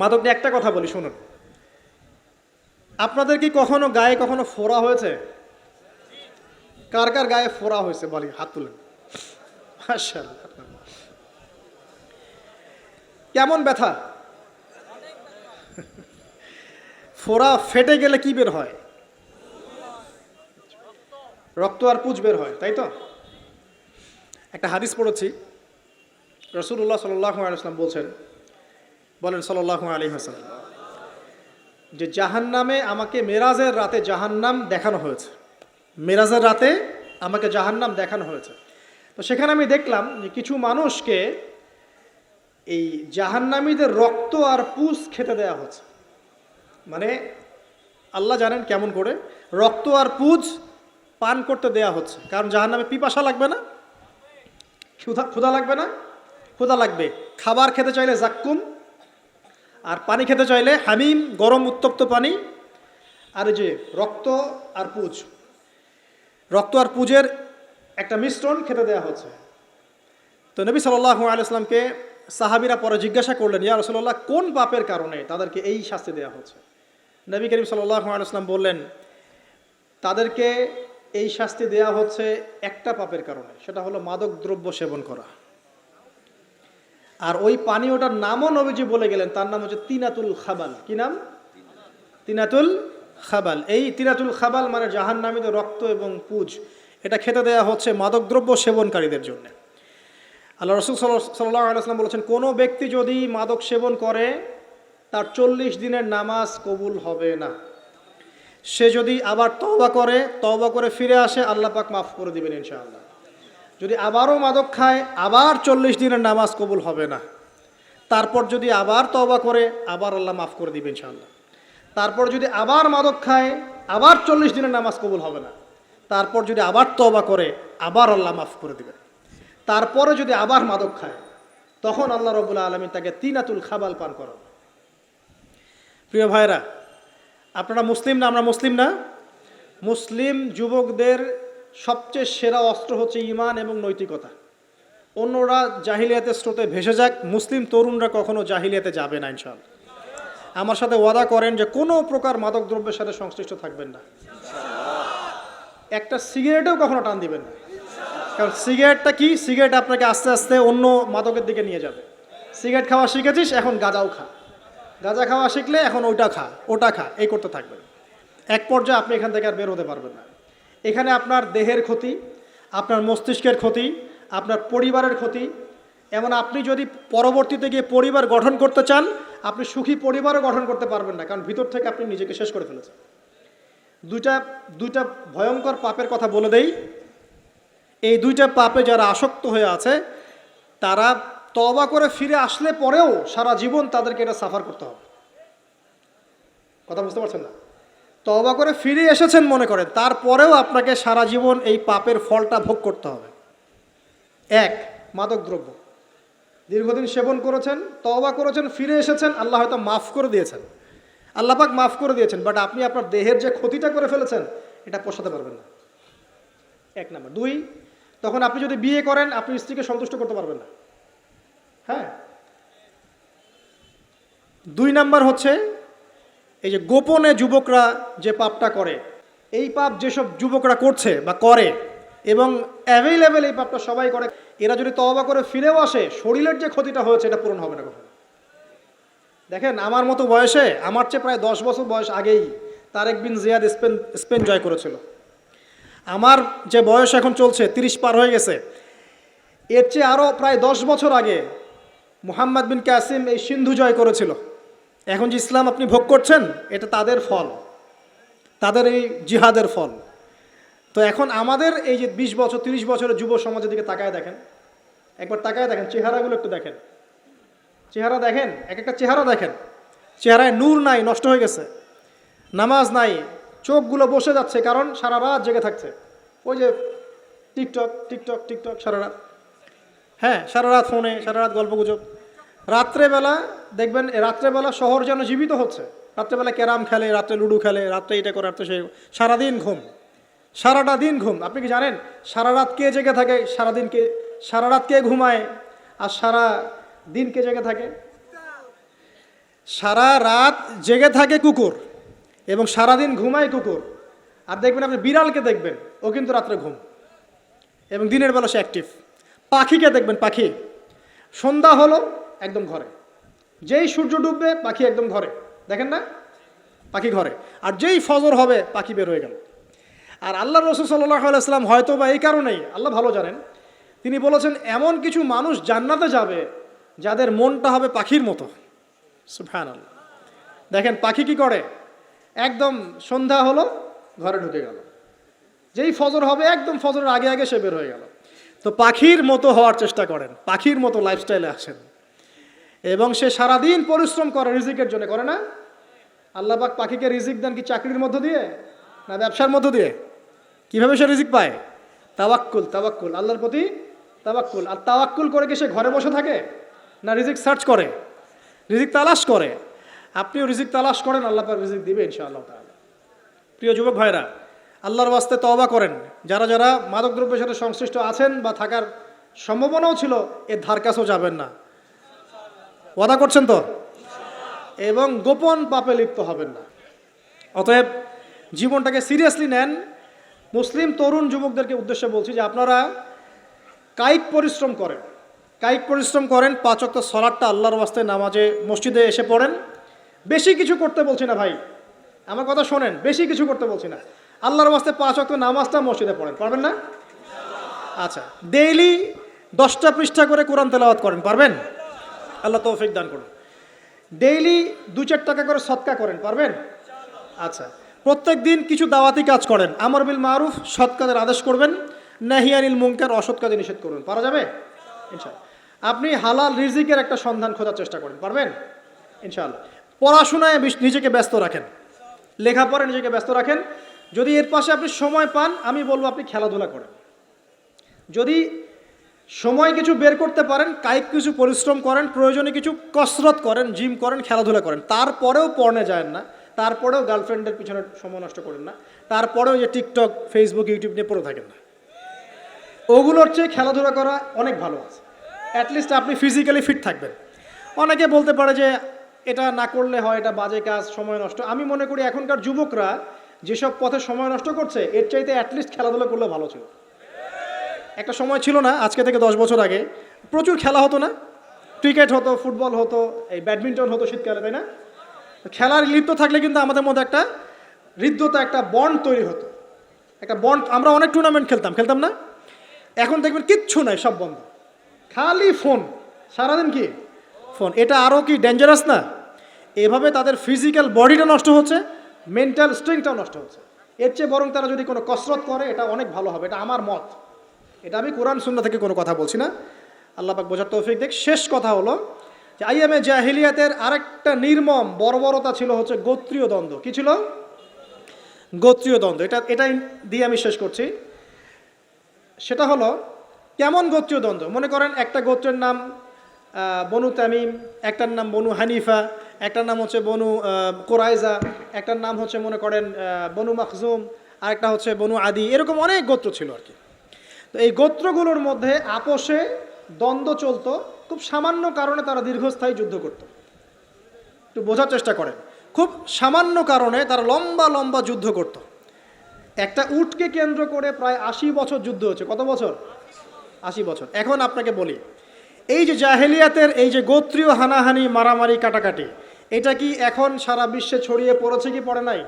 মাদক নিয়ে একটা কথা বলি, শুনুন। আপনাদের কি কখনো গায়ে কখনো ফোড়া হয়েছে? কার কার গায়ে ফোড়া হয়েছে বলি, হাত তুলেন। মাশাআল্লাহ। কেমন ব্যথা? ফোড়া ফেটে গেলে কি বের হয়? রক্ত আর পুঁজ বের হয়, তাই তো? একটা হাদিস পড়েছি, রাসূলুল্লাহ সাল্লাল্লাহু আলাইহি ওয়াসাল্লাম বলেন সাল্লাল্লাহু আলাইহি ওয়াসাল্লাম, যে জাহান্নামে আমাকে মেরাজের রাতে জাহান্নাম দেখানো হয়েছে। মেরাজের রাতে আমাকে জাহান্নাম দেখানো হয়েছে। তো সেখানে আমি দেখলাম যে কিছু মানুষকে এই জাহান্নামীদের রক্ত আর পুঁজ খেতে দেয়া হচ্ছে। মানে আল্লাহ জানেন কেমন করে রক্ত আর পুঁজ পান করতে দেয়া হচ্ছে। কারণ জাহান্নামে পিপাসা লাগবে না, ক্ষুধা লাগবে না? ক্ষুধা লাগবে। খাবার খেতে চাইলে জাক্কুম, আর পানি খেতে চাইলে হামিম, গরম উত্তপ্ত পানি। আর এই যে রক্ত আর পুঁজ, রক্ত আর পুঁজের একটা মিশ্রণ খেতে দেয়া হচ্ছে। তো নবী সাল্লাল্লাহু আলাইহি ওয়াসাল্লামকে সাহাবীরা পরে জিজ্ঞাসা করলেন, ইয়া রাসূলুল্লাহ, কোন পাপের কারণে তাদেরকে এই শাস্তি দেওয়া হচ্ছে? নবী করিম সাল্লাল্লাহু আলাইহি ওয়াসাল্লাম বললেন, তাদেরকে এই শাস্তি দেওয়া হচ্ছে একটা পাপের কারণে, সেটা হলো মাদক দ্রব্য সেবন করা। আর ওই পানীয়টার নামও নবীজি বলে গেলেন, তার নাম হচ্ছে তিনাতুল খাবাল। কি নাম? তিনাতুল খাবাল। এই তিনাতুল খাবাল মানে জাহান্নামীদের রক্ত এবং পুঁজ, এটা খেতে দেওয়া হচ্ছে মাদকদ্রব্য সেবনকারীদের জন্য। আল্লাহ রাসূল সাল্লাল্লাহু আলাইহি ওয়াসাল্লাম বলেছেন, কোনো ব্যক্তি যদি মাদক সেবন করে তার 40 দিনের নামাজ কবুল হবে না। সে যদি আবার তওবা করে ফিরে আসে, আল্লাহ পাক মাফ করে দিবেন ইনশাআল্লাহ। যদি আবারও মাদক খায়, আবার 40 দিনের নামাজ কবুল হবে না। তারপর যদি আবার তওবা করে, আবার আল্লাহ মাফ করে দিবেন ইনশাআল্লাহ। তারপর যদি আবার মাদক খায়, আবার 40 দিনের নামাজ কবুল হবে না। তারপর যদি আবার তওবা করে, আবার আল্লাহ মাফ করে দিবেন। তারপরে যদি আবার মাদক খায়, তখন আল্লাহ রাব্বুল আলামিন তাকে তিনাতুল খাবাল পান করাবে। প্রিয় ভাইরা, আপনারা মুসলিম না? আমরা মুসলিম না? মুসলিম যুবকদের সবচেয়ে সেরা অস্ত্র হচ্ছে ঈমান এবং নৈতিকতা। অন্যরা জাহিলিয়াতের স্রোতে ভেসে যাক, মুসলিম তরুণরা কখনো জাহিলিয়াতে যাবে না ইনশাআল্লাহ। আমার সাথে ওয়াদা করেন যে কোনো প্রকার মাদক দ্রব্যের সাথে সংশ্লিষ্ট থাকবেন না। একটা সিগারেটেও কখনো টান দিবেন না। কারণ সিগারেটটা কি? সিগারেট আপনাকে আস্তে আস্তে অন্য মাদকের দিকে নিয়ে যাবে। সিগারেট খাওয়া শিখেছিস, এখন গাঁজাও খা। গাঁজা খাওয়া শিখলে এখন ওটা খা, এই করতে থাকবেন। এক পর্যায়ে আপনি এখান থেকে আর বের হতে পারবেন না। এখানে আপনার দেহের ক্ষতি, আপনার মস্তিষ্কের ক্ষতি, আপনার পরিবারের ক্ষতি। এমন আপনি যদি পরবর্তীতে গিয়ে পরিবার গঠন করতে চান, আপনি সুখী পরিবারও গঠন করতে পারবেন না, কারণ ভিতর থেকে আপনি নিজেকে শেষ করে ফেলেছেন। দুইটা ভয়ঙ্কর পাপের কথা বলে দেই। এই দুইটা পাপে যারা আসক্ত হয়ে আছে, তারা তওবা করে ফিরে আসলে পরেও সারা জীবন তাদেরকে এটা সাফার করতে হবে। কথা বুঝতে পারছেন না? তওবা করে ফিরে এসেছেন মনে করেন, তারপরেও আপনাকে সারা জীবন এই পাপের ফলটা ভোগ করতে হবে। এক, মাদকদ্রব্য। দীর্ঘদিন সেবন করেছেন, তওবা করেছেন, ফিরে এসেছেন, আল্লাহ হয়তো মাফ করে দিয়েছেন, আল্লাহ পাক মাফ করে দিয়েছেন, বাট আপনি আপনার দেহের যে ক্ষতিটা করে ফেলেছেন এটা পোষাতে পারবেন না। 1 নাম্বার। 2, তখন আপনি যদি বিয়ে করেন আপনি স্ত্রীকে সন্তুষ্ট করতে পারবেন না। হ্যাঁ। 2 নাম্বার হচ্ছে এই যে গোপনে যুবকরা যে পাপটা করে, এই পাপ যেসব যুবকরা করছে বা করে এবং অ্যাভেলেবেল এই পাপটা সবাই করে, এরা যদি তওবা করে ফিরেও আসে শরীরের যে ক্ষতিটা হয়েছে এটা পূরণ হবে না কখনো। দেখেন আমার মতো বয়সে, আমার চেয়ে প্রায় 10 বছর বয়স আগেই তারেক বিন জিয়াদ স্পেন জয় করেছিল। আমার যে বয়স এখন চলছে 30 পার হয়ে গেছে, এর চেয়ে আরও প্রায় 10 বছর আগে মুহাম্মদ বিন কাসিম এই সিন্ধু জয় করেছিল। এখন যে ইসলাম আপনি ভোগ করছেন এটা তাদের ফল, তাদের এই জিহাদের ফল। তো এখন আমাদের এই যে 20 বছর 30 বছরের যুব সমাজের দিকে তাকায় দেখেন, একবার তাকায় দেখেন, চেহারাগুলো একটু দেখেন, চেহারা দেখেন, এক একটা চেহারা দেখেন, চেহারায় নূর নাই, নষ্ট হয়ে গেছে, নামাজ নাই, চোখগুলো বসে যাচ্ছে, কারণ সারা রাত জেগে থাকছে, ওই যে টিকটক টিকটক টিকটক সারা রাত। হ্যাঁ, সারা রাত ফোনে, সারা রাত গল্পগুজব। রাত্রেবেলা দেখবেন, রাত্রেবেলা শহর যেন জীবিত হচ্ছে, রাত্রেবেলা ক্যারাম খেলে, রাত্রে লুডো খেলে, রাত্রে এটা করে, রাত্রে সে, সারাদিন ঘুম, সারাটা দিন ঘুম। আপনি কি জানেন সারা রাত কে জেগে থাকে, সারাদিন কে, সারা রাত কে ঘুমায় আর সারা দিন কে জেগে থাকে? সারা রাত জেগে থাকে কুকুর এবং সারাদিন ঘুমায় কুকুর। আর দেখবেন আপনি বিড়ালকে দেখবেন, ও কিন্তু রাত্রে ঘুম এবং দিনের বেলা সে অ্যাক্টিভ। পাখিকে দেখবেন, পাখি সন্ধ্যা হলো একদম ঘরে, যেই সূর্য ডুববে পাখি একদম ঘরে, দেখেন না, পাখি ঘরে। আর যেই ফজর হবে পাখি বের হয়ে গেল। আর আল্লাহ রসুল সাল্লাল্লাহু আলাইহি ওয়াসাল্লাম হয়তো বা এই কারণেই, আল্লাহ ভালো জানেন, তিনি বলেছেন এমন কিছু মানুষ জান্নাতে যাবে যাদের মনটা হবে পাখির মতো। সুবহানাল্লাহ। দেখেন পাখি কি করে, একদম সন্ধ্যা হলো ঘরে ঢুকে গেল, যেই ফজর হবে একদম ফজরের আগে আগে সে বের হয়ে গেল। তো পাখির মতো হওয়ার চেষ্টা করেন, পাখির মতো লাইফস্টাইলে আসেন এবং সে সারাদিন পরিশ্রম করে রিজিকের জন্য, করে না? আল্লাহ পাক পাখিকে রিজিক দেন কি চাকরির মধ্য দিয়ে না ব্যবসার মধ্য দিয়ে? কিভাবে সে রিজিক পায়? তাওয়াক্কুল, তাওয়াক্কুল, আল্লাহর প্রতি তাওয়াক্কুল। আর তাওয়াক্কুল করে কি সে ঘরে বসে থাকে না রিজিক সার্চ করে, রিজিক তালাশ করে? আপনিও রিজিক তালাশ করেন, আল্লাহ পাক রিজিক দিবে ইনশাআল্লাহ তাআলা। প্রিয় যুবক ভাইরা, আল্লাহর ওয়াস্তে তওবা করেন। যারা যারা মাদকদ্রব্যের সাথে সংশ্লিষ্ট আছেন বা থাকার সম্ভাবনাও ছিল, এর ধার কাছেও যাবেন না, ওয়াদা করছেন তো? এবং গোপন পাপে লিপ্ত হবেন না। অতএব জীবনটাকে সিরিয়াসলি নেন। মুসলিম তরুণ যুবকদেরকে উদ্দেশ্যে বলছি যে আপনারা কায়িক পরিশ্রম করেন, কায়িক পরিশ্রম করেন, 5 ওয়াক্ত সালাতটা আল্লাহর ওয়াস্তে নামাজে মসজিদে এসে পড়েন। বেশি কিছু করতে বলছি না ভাই, আমার কথা শোনেন, বেশি কিছু করতে বলছি না। আল্লাহর ওয়াস্তে 5 ওয়াক্ত নামাজটা মসজিদে পড়েন, পারবেন না? আচ্ছা, ডেইলি 10টা পৃষ্ঠা করে কোরআন তেলাওয়াত করেন, পারবেন? আল্লাহ তৌফিক দান করুন। ডেইলি 2-4 টাকা করে সদকা করেন, পারবেন? আচ্ছা, প্রত্যেক দিন কিছু দাওয়াতি কাজ করেন, আমর বিল মারুফ, সৎ কাজের আদেশ করবেন, নাহি আনিল মুনকার, অসৎ কাজে নিষেধ করবেন, পারা যাবে ইনশাআল্লাহ। আপনি হালাল রিজিকের একটা সন্ধান খোঁজার চেষ্টা করেন, পারবেন ইনশাআল্লাহ। পড়াশোনায় নিজেকে ব্যস্ত রাখেন, লেখাপড়ায় নিজেকে ব্যস্ত রাখেন। যদি এর পাশে আপনি সময় পান, আমি বলবো আপনি খেলাধুলা করেন। যদি সময় কিছু বের করতে পারেন, কায়িক কিছু পরিশ্রম করেন, প্রয়োজনে কিছু কসরত করেন, জিম করেন, খেলাধুলা করেন। তারপরেও পড়নে যায় না, তারপরেও গার্লফ্রেন্ডের পিছনে সময় নষ্ট করেন না, তারপরেও যে টিকটক, ফেসবুক, ইউটিউব নিয়ে পড়ে থাকেন না। ওগুলোর চেয়ে খেলাধুলা করা অনেক ভালো আছে। অ্যাটলিস্ট আপনি ফিজিক্যালি ফিট থাকবেন। অনেকে বলতে পারে যে এটা না করলে হয়, এটা বাজে কাজ, সময় নষ্ট। আমি মনে করি এখনকার যুবকরা যেসব পথে সময় নষ্ট করছে, এর চাইতে অ্যাটলিস্ট খেলাধুলা করলে ভালো ছিল। একটা সময় ছিল না, আজকে থেকে 10 বছর আগে প্রচুর খেলা হতো না? ক্রিকেট হতো, ফুটবল হতো, এই ব্যাডমিন্টন হতো শীতকালে, তাই না? খেলার লিপ্ত থাকলে কিন্তু আমাদের মধ্যে একটা হৃদ্যতা, একটা বন্ড তৈরি হতো, একটা বন্ড। আমরা অনেক টুর্নামেন্ট খেলতাম না? এখন দেখবেন কিচ্ছু নাই, সব বন্ধ, খালি ফোন, সারাদিন কি ফোন। এটা আরও কি ডেঞ্জারাস না? এভাবে তাদের ফিজিক্যাল বডিটা নষ্ট হচ্ছে, মেন্টাল স্ট্রেংথটাও নষ্ট হচ্ছে। এর চেয়ে বরং তারা যদি কোনো কসরত করে এটা অনেক ভালো হবে, এটা আমার মত। এটা আমি কোরআন সুন্নাহ থেকে কোনো কথা বলছি না, আল্লাহ পাক বোঝার তৌফিক দেখ। শেষ কথা হলো যে আইয়ামে জাহিলিয়াতের আরেকটা নির্মম বর্বরতা ছিল হচ্ছে গোত্রীয় দ্বন্দ্ব। কি ছিল? গোত্রীয় দ্বন্দ্ব। এটাই দিয়ে আমি শেষ করছি। সেটা হলো কেমন গোত্রীয় দ্বন্দ্ব? মনে করেন একটা গোত্রের নাম বনু তামিম, একটার নাম বনু হানিফা, একটার নাম হচ্ছে বনু কোরাইজা, একটার নাম হচ্ছে মনে করেন বনু মাখজুম, আরেকটা হচ্ছে বনু আদি, এরকম অনেক গোত্র ছিল আর কি। তো এই গোত্রগুলোর মধ্যে আপোষে দ্বন্দ্ব চলতো, খুব সামান্য কারণে তারা দীর্ঘস্থায়ী যুদ্ধ করত। একটু বোঝার চেষ্টা করেন, খুব সামান্য কারণে তারা লম্বা লম্বা যুদ্ধ করত। একটা উটকে কেন্দ্র করে প্রায় 80 বছর যুদ্ধ হচ্ছে। কত বছর? 80 বছর। এখন আপনাকে বলি, এই যে জাহেলিয়াতের এই যে গোত্রীয় হানাহানি, মারামারি, কাটাকাটি, এটা কি এখন সারা বিশ্বে ছড়িয়ে পড়েছে কি পড়ে নাই?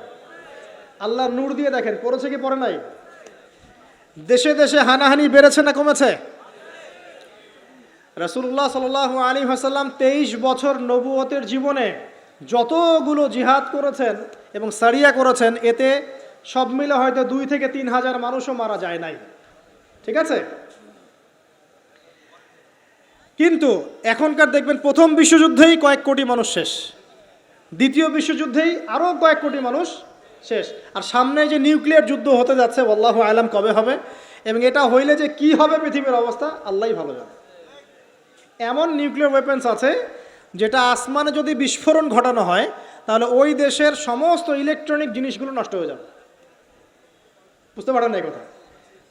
আল্লাহ নূর দিয়ে দেখেন, পড়েছে কি পড়ে নাই? দেশে দেশে হানাহানি বেড়েছে না কমেছে? রাসূলুল্লাহ সাল্লাল্লাহু আলাইহি ওয়াসাল্লাম 23 বছর নবুয়তের জীবনে যতগুলো জিহাদ করেছেন এবং সারিয়া করেছেন, এতে সব মিলে হয়তো 2 থেকে 3 হাজার মানুষও মারা যায় নাই। ঠিক আছে? কিন্তু এখনকার দেখবেন প্রথম বিশ্বযুদ্ধেই কয়েক কোটি মানুষ শেষ, দ্বিতীয় বিশ্বযুদ্ধেই আরও কয়েক কোটি মানুষ শেষ, আর সামনে যে নিউক্লিয়ার যুদ্ধ হতে যাচ্ছে আল্লাহু আলাম কবে হবে, এবং এটা হইলে যে কি হবে পৃথিবীর অবস্থা আল্লাহই ভালো জানে। এমন নিউক্লিয়ার ওয়েপন্স আছে যেটা আসমানে যদি বিস্ফোরণ ঘটানো হয় তাহলে ওই দেশের সমস্ত ইলেকট্রনিক জিনিসগুলো নষ্ট হয়ে যাবে। বুঝতে পারেন না এই কথা?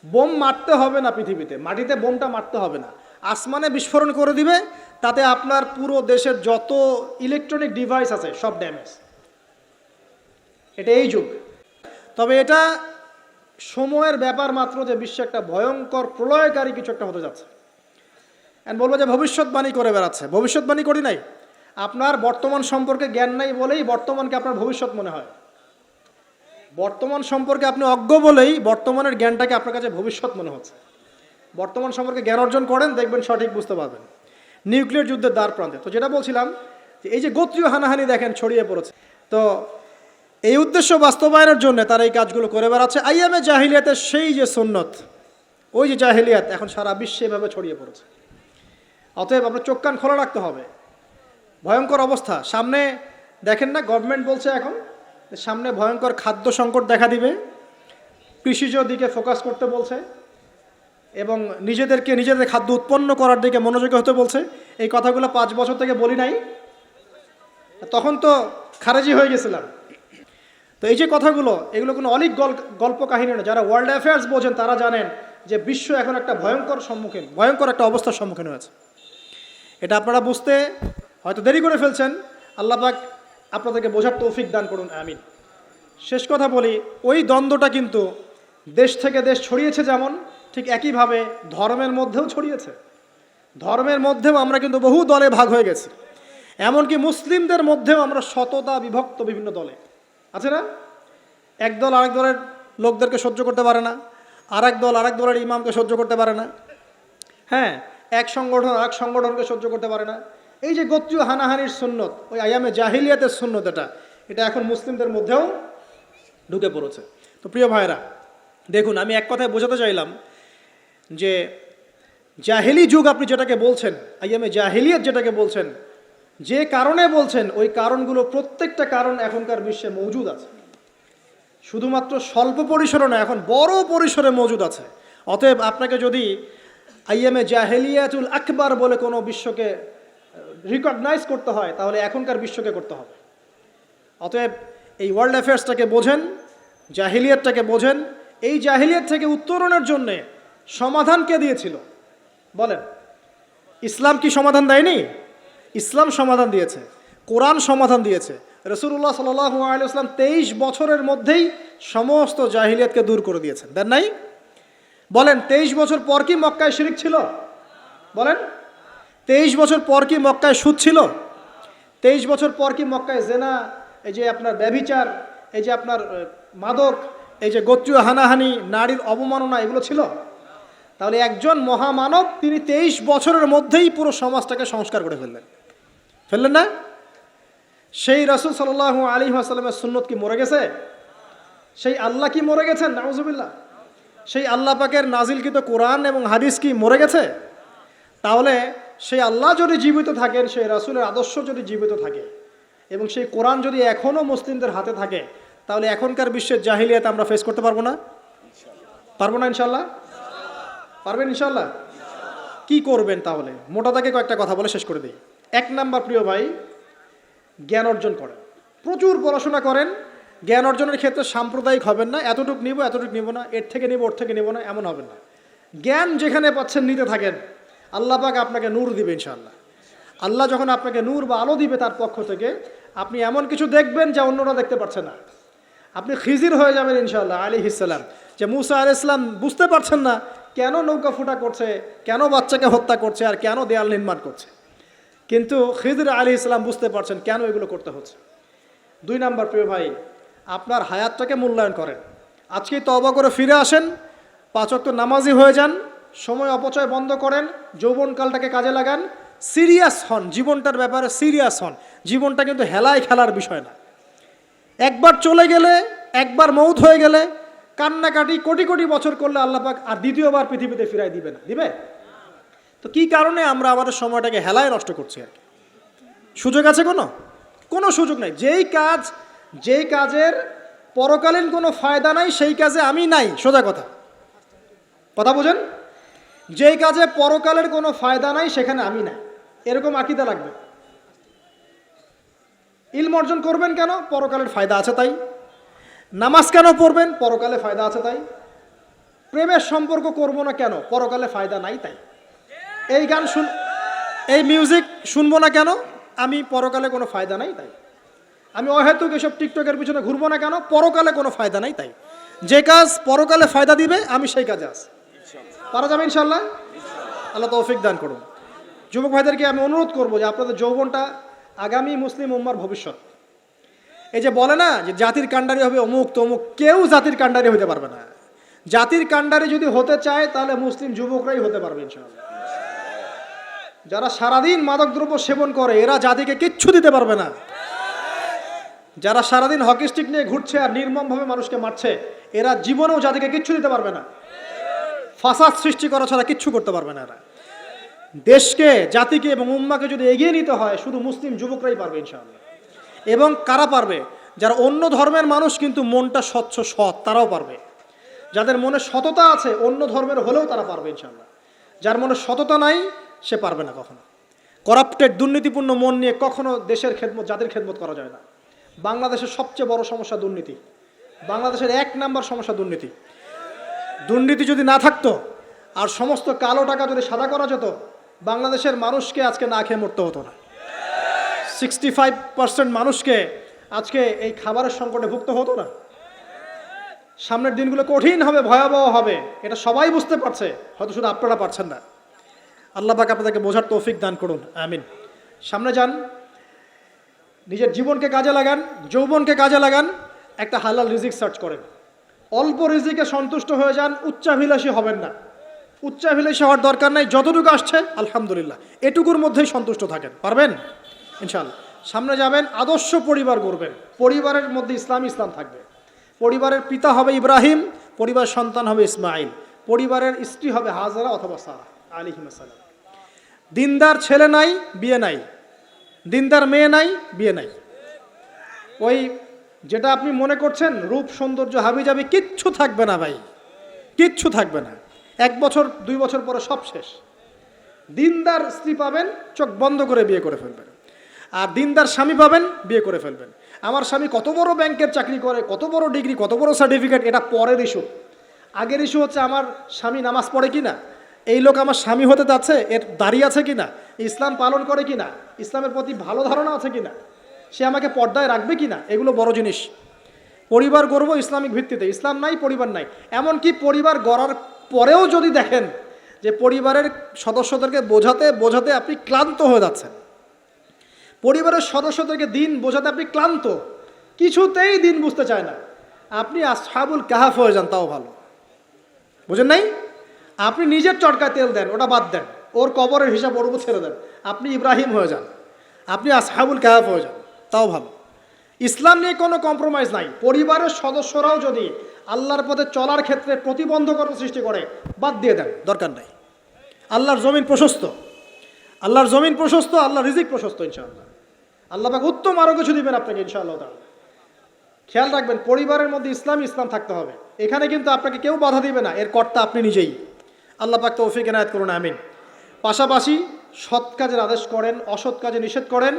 বোম মারতে হবে না পৃথিবীতে, মাটিতে বোমটা মারতে হবে না, আসমানে বিস্ফোরণ করে দিবে, তাতে আপনার পুরো দেশের যত ইলেকট্রনিক ডিভাইস আছে সব ড্যামেজ। এটা এই যুগ। তবে এটা সময়ের ব্যাপার মাত্র যে বিশ্বে একটা ভয়ঙ্কর প্রলয়কারী কিছু একটা হতে যাচ্ছে। এন্ড বলবো যে ভবিষ্যৎবাণী করে বেড়াচ্ছে। ভবিষ্যৎবাণী করি নাই, আপনার বর্তমান সম্পর্কে জ্ঞান নাই বলেই বর্তমানকে আপনার ভবিষ্যৎ মনে হয়। বর্তমান সম্পর্কে আপনি অজ্ঞ বলেই বর্তমানের জ্ঞানটাকে আপনার কাছে ভবিষ্যৎ মনে হচ্ছে। বর্তমান সম্পর্কে জ্ঞান অর্জন করেন, দেখবেন সঠিক বুঝতে পারবেন। নিউক্লিয়ার যুদ্ধের দ্বার প্রান্তে তো যেটা বলছিলাম, যে এই যে গোত্রীয় হানাহানি দেখেন ছড়িয়ে পড়েছে, তো এই উদ্দেশ্য বাস্তবায়নের জন্য তারা এই কাজগুলো করে বেড়াচ্ছে। আইয়ামে জাহিলিয়াতের সেই যে সুন্নত, ওই যে জাহিলিয়াত এখন সারা বিশ্বে এভাবে ছড়িয়ে পড়েছে। অতএব আপনার চোখ কান খোলা রাখতে হবে। ভয়ঙ্কর অবস্থা সামনে, দেখেন না গভর্নমেন্ট বলছে এখন সামনে ভয়ঙ্কর খাদ্য সংকট দেখা দিবে, কৃষিজ দিকে ফোকাস করতে বলছে এবং নিজেদের খাদ্য উৎপন্ন করার দিকে মনোযোগী হতে বলছে। এই কথাগুলো 5 বছর থেকে বলি নাই, তখন তো খারেজি হয়ে গেছিলাম। তো এই যে কথাগুলো, এগুলো কোনো অলিক গল্প কাহিনী না। যারা ওয়ার্ল্ড অ্যাফেয়ার্স বোঝেন তারা জানেন যে বিশ্ব এখন একটা ভয়ঙ্কর একটা অবস্থার সম্মুখীন হয়েছে। এটা আপনারা বুঝতে হয়তো দেরি করে ফেলছেন। আল্লাহ পাক আপনাদেরকে বোঝার তৌফিক দান করুন, আমিন। শেষ কথা বলি, ওই দ্বন্দ্বটা কিন্তু দেশ থেকে দেশ ছড়িয়েছে, যেমন ঠিক একইভাবে ধর্মের মধ্যেও ছড়িয়েছে। ধর্মের মধ্যেও আমরা কিন্তু বহু দলে ভাগ হয়ে গেছি। এমনকি মুসলিমদের মধ্যেও আমরা শততা বিভক্ত বিভিন্ন দলে, আছে না? এক দল আরেক দলের লোকদেরকে সহ্য করতে পারে না, আরেক দল আরেক দলের ইমামকে সহ্য করতে পারে না, হ্যাঁ, এক সংগঠন আরেক সংগঠনকে সহ্য করতে পারে না। এই যে গোত্রীয় হানাহানির সুন্নত, ওই আয়ামে জাহিলিয়াতের সুন্নত, এটা এখন মুসলিমদের মধ্যেও ঢুকে পড়েছে। তো প্রিয় ভাইরা, দেখুন, আমি এক কথায় বোঝাতে চাইলাম যে জাহেলি যুগ আপনি যেটাকে বলছেন, আয়ামে জাহিলিয়াত যেটাকে বলছেন, যে কারণে বলছেন, ওই কারণগুলো প্রত্যেকটা কারণ এখনকার বিশ্বে মজুদ আছে। শুধুমাত্র স্বল্প পরিসরে না, এখন বড় পরিসরে মজুদ আছে। অতএব আপনাকে যদি আইয়ামে জাহেলিয়াতুল আকবার বলে কোনো বিশ্বকে রিকগনাইজ করতে হয়, তাহলে এখনকার বিশ্বকে করতে হবে। অতএব এই ওয়ার্ল্ড অ্যাফেয়ার্সটাকে বোঝেন, জাহিলিয়াতটাকে বোঝেন। এই জাহিলিয়াত থেকে উত্তরণের জন্যে সমাধান কে দিয়েছিল বলেন? ইসলাম কি সমাধান দেয়নি? ইসলাম সমাধান দিয়েছে, কোরআন সমাধান দিয়েছে। রাসূলুল্লাহ সাল্লাল্লাহু আলাইহি ওয়াসাল্লাম 23 বছরের মধ্যেই সমস্ত জাহিলিয়াতকে দূর করে দিয়েছেন, দেন নাই? বলেন, 23 বছর পর কি মক্কায় শিরক ছিল? বলেন, 23 বছর পর কি মক্কায় সুদ ছিল? 23 বছর পর কি মক্কায় জেনা, এই যে আপনার ব্যভিচার, এই যে আপনার মাদক, এই যে গোত্রীয় হানাহানি, নারীর অবমাননা, এগুলো ছিল? তাহলে একজন মহামানব তিনি 23 বছরের মধ্যেই পুরো সমাজটাকে সংস্কার করে ফেললেন না? সেই রাসূল সাল্লাল্লাহু আলাইহি ওয়াসাল্লামের সুন্নত কি মরে গেছে? সেই আল্লাহ কি মরে গেছেন? নাউজুবিল্লাহ। সেই আল্লাহ পাকের নাজিলকৃত কোরআন এবং হাদিস কি মরে গেছে? তাহলে সেই আল্লাহ যদি জীবিত থাকেন, সেই রাসূলের আদর্শ যদি জীবিত থাকে এবং সেই কোরআন যদি এখনও মুসলিমদের হাতে থাকে, তাহলে এখনকার বিশ্বের জাহিলিয়াত আমরা ফেস করতে পারবো না? পারবো না ইনশাল্লাহ? পারবেন ইনশাল্লাহ? কি করবেন তাহলে? মোটা দাগে কয়েকটা কথা বলে শেষ করে দিই। 1 নাম্বার প্রিয় ভাই, জ্ঞান অর্জন করেন, প্রচুর পড়াশোনা করেন। জ্ঞান অর্জনের ক্ষেত্রে সাম্প্রদায়িক হবেন না, এতটুকু নিব এতটুকু নিব না, এর থেকে নিব ওর থেকে নিব না, এমন হবেন না। জ্ঞান যেখানে পাচ্ছেন নিতে থাকেন, আল্লাহ পাক আপনাকে নূর দিবে ইনশাআল্লাহ। আল্লাহ যখন আপনাকে নূর বা আলো দিবে তার পক্ষ থেকে, আপনি এমন কিছু দেখবেন যা অন্যরা দেখতে পারছে না। আপনি খিজির হয়ে যাবেন ইনশাআল্লাহ আলাইহিস সালাম। যে মুসা আলাইহিস সালাম বুঝতে পারছেন না কেন নৌকা ফুটা করছে, কেন বাচ্চাকে হত্যা করছে, আর কেন দেয়াল নির্মাণ করছে, কিন্তু খিজির আলাইহিস সালাম বুঝতে পারছেন কেন এগুলো করতে হচ্ছে। 2 নাম্বার প্রিয় ভাই, আপনার হায়াতটাকে মূল্যায়ন করেন। আজকেই তওবা করে ফিরে আসেন, 5 ওয়াক্ত নামাজি হয়ে যান, সময় অপচয় বন্ধ করেন, যৌবনকালটাকে কাজে লাগান, সিরিয়াস হন, জীবনটার ব্যাপারে সিরিয়াস হন। জীবনটা কিন্তু হেলায় খেলার বিষয় না। একবার চলে গেলে, একবার মৌত হয়ে গেলে কান্নাকাটি কোটি কোটি বছর করলে আল্লাহ পাক আর দ্বিতীয়বার পৃথিবীতে ফিরাই দিবে না, দিবে? তো কি কারণে আমরা আমাদের সময়টাকে হেলায় নষ্ট করছি? আর সুযোগ আছে কোনো সুযোগ নাই। যেই কাজের পরকালীন কোনো ফায়দা নাই সেই কাজে আমি নাই। সোজা কথা বুঝেন? যেই কাজে পরকালের কোনো ফায়দা নাই সেখানে আমি নাই, এরকম আকীদা লাগবে। ইলম অর্জন করবেন কেন? পরকালের ফায়দা আছে তাই। নামাজ কেন পড়বেন? পরকালে ফায়দা আছে তাই। প্রেমের সম্পর্ক করব না কেন? পরকালে ফায়দা নাই তাই। এই মিউজিক শুনবো না কেন? আমি পরকালে কোনো ফায়দা নাই তাই। আমি অহেতুক এসব টিকটকের পিছনে ঘুরবো না কেন? পরকালে কোনো ফায়দা নাই তাই। যে কাজ পরকালে ফায়দা দিবে আমি সেই কাজে আছি। পারা যাবে ইনশাল্লাহ? আল্লাহ তৌফিক দান করুন। যুবক ভাইদেরকে আমি অনুরোধ করবো যে আপনাদের যৌবনটা আগামী মুসলিম উম্মার ভবিষ্যৎ। এই যে বলে না যে জাতির কাণ্ডারি হবে অমুক তমুক, কেউ জাতির কাণ্ডারি হতে পারবে না। জাতির কাণ্ডারি যদি হতে চায় তাহলে মুসলিম যুবকরাই হতে পারবে ইনশাআল্লাহ। যারা সারাদিন মাদকদ্রব্য সেবন করে এরা জাতিকে কিচ্ছু দিতে পারবে না। যারা সারাদিন হকি স্টিক নিয়ে ঘুরছে আর নির্মমভাবে মানুষকে মারছে এরা জীবনেও জাতিকে কিচ্ছু দিতে পারবে না। ফাসাদ সৃষ্টি করা ছাড়া কিচ্ছু করতে পারবে না এরা। দেশকে, জাতিকে এবং উম্মাকে যদি এগিয়ে নিতে হয় শুধু মুসলিম যুবকরাই পারবে ইনশাআল্লাহ। এবং কারা পারবে? যারা অন্য ধর্মের মানুষ কিন্তু মনটা স্বচ্ছ সৎ, তারাও পারবে। যাদের মনে সততা আছে অন্য ধর্মের হলেও তারা পারবে ইনশাআল্লাহ। যার মনে সততা নাই সে পারবে না কখনো। করাপ্টেড, দুর্নীতিপূর্ণ মন নিয়ে কখনো দেশের খেদমত, জাতির খেদমত করা যায় না। বাংলাদেশের সবচেয়ে বড় সমস্যা দুর্নীতি। বাংলাদেশের 1 নাম্বার সমস্যা দুর্নীতি। দুর্নীতি যদি না থাকতো আর সমস্ত কালো টাকা যদি সাদা করা যেত, বাংলাদেশের মানুষকে আজকে না খেয়ে মরতে হতো না। 65% মানুষকে আজকে এই খাবারের সংকটে ভুগতে হতো না। সামনের দিনগুলো কঠিন হবে, ভয়াবহ হবে, এটা সবাই বুঝতে পারছে, হয়তো শুধু আপনারা পারছেন না। আল্লাহ পাক আপনাদেরকে বোঝার তৌফিক দান করুন, আমিন। সামনে যান, নিজের জীবনকে কাজে লাগান, যৌবনকে কাজে লাগান, একটা হালাল রিজিক সার্চ করেন। অল্প রিজিকে সন্তুষ্ট হয়ে যান, উচ্চাভিলাষী হবেন না। উচ্চাভিলাষী হওয়ার দরকার নাই, যতটুকু আসছে আলহামদুলিল্লাহ, এটুকুর মধ্যেই সন্তুষ্ট থাকেন, পারবেন ইনশাআল্লাহ। সামনে যাবেন, আদর্শ পরিবার গড়বেন, পরিবারের মধ্যে ইসলাম থাকবে। পরিবারের পিতা হবে ইব্রাহিম, পরিবার সন্তান হবে ইসমাইল, পরিবারের স্ত্রী হবে হাজরা অথবা সারা আলাইহিস সালাম। দিনদার ছেলে নাই, বিয়ে নাই, দিনদার মেয়ে নাই, বিয়ে নাই। ওই যেটা আপনি মনে করছেন রূপ সৌন্দর্য হাবিজাবি, কিচ্ছু থাকবে না ভাই, কিচ্ছু থাকবে না। 1 বছর 2 বছর পরে সব শেষ। দিনদার স্ত্রী পাবেন, চোখ বন্ধ করে বিয়ে করে ফেলবেন। আর দিনদার স্বামী পাবেন, বিয়ে করে ফেলবেন। আমার স্বামী কত বড় ব্যাংকের চাকরি করে, কত বড় ডিগ্রি, কত বড় সার্টিফিকেট, এটা পরের ইস্যু। আগের ইস্যু হচ্ছে আমার স্বামী নামাজ পড়ে কিনা, এই লোক আমার স্বামী হতে যাচ্ছে, এর দাঁড়িয়ে আছে কিনা, ইসলাম পালন করে কিনা, ইসলামের প্রতি ভালো ধারণা আছে কিনা, সে আমাকে পর্দায় রাখবে কিনা, এগুলো বড় জিনিস। পরিবার গড়ব ইসলামিক ভিত্তিতে, ইসলাম নাই পরিবার নাই। এমনকি পরিবার গড়ার পরেও যদি দেখেন যে পরিবারের সদস্যদেরকে বোঝাতে বোঝাতে আপনি ক্লান্ত হয়ে যাচ্ছেন, পরিবারের সদস্যদেরকে দিন বোঝাতে আপনি ক্লান্ত, কিছুতেই দিন বুঝতে চায় না, আপনি আসহাবুল কাহাফ হয়ে যান, তাও ভালো। বুঝেন নাই? আপনি নিজের চটকায় তেল দেন, ওটা বাদ দেন, ওর কবরের হিসাব ওর উপর ছেড়ে দেন, আপনি ইব্রাহিম হয়ে যান, আপনি আসহাবুল কাহাফ হয়ে যান, তাও ভালো। ইসলাম নিয়ে কোনো কম্প্রোমাইজ নাই। পরিবারের সদস্যরাও যদি আল্লাহর পথে চলার ক্ষেত্রে প্রতিবন্ধকতা সৃষ্টি করে, বাদ দিয়ে দেন, দরকার নাই। আল্লাহর জমিন প্রশস্ত, আল্লাহর জমিন প্রশস্ত, আল্লাহর রিজিক প্রশস্ত ইনশাআল্লাহ। আল্লাহ পাক উত্তম আরও কিছু দিবেন আপনাকে ইনশাআল্লাহ তাআলা। খেয়াল রাখবেন, পরিবারের মধ্যে ইসলাম থাকতে হবে। এখানে কিন্তু আপনাকে কেউ বাধা দিবে না, এর কর্তা আপনি নিজেই। আল্লাহ পাক তৌফিক এনায়েত করুন, আমিন। পাশাপাশি সৎ কাজের আদেশ করেন, অসৎ কাজে নিষেধ করেন,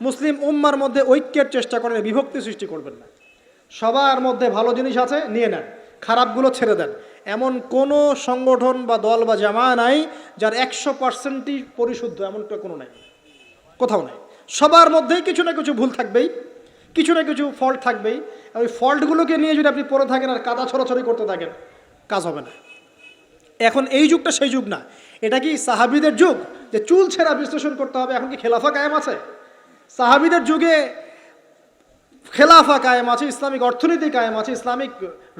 মুসলিম উম্মার মধ্যে ঐক্যের চেষ্টা করেন, বিভক্তি সৃষ্টি করবেন না। সবার মধ্যে ভালো জিনিস আছে, নিয়ে নেন, খারাপগুলো ছেড়ে দেন। এমন কোনো সংগঠন বা দল বা জামা নাই যার 100%ই পরিশুদ্ধ, এমনটা কোনো নাই, কোথাও নাই। সবার মধ্যেই কিছু না কিছু ভুল থাকবেই, কিছু না কিছু ফল্ট থাকবেই। ওই ফল্টগুলোকে নিয়ে যদি আপনি পড়ে থাকেন আর কাদা ছড়াছড়ি করতে থাকেন, কাজ হবে না। এখন এই যুগটা সেই যুগ না। এটা কি সাহাবীদের যুগ যে চুল ছেঁড়া বিশ্লেষণ করতে হবে? এখন কি খেলাফা কায়েম আছে? সাহাবীদের যুগে খেলাফা কায়েম আছে, ইসলামিক অর্থনীতি কায়েম আছে, ইসলামিক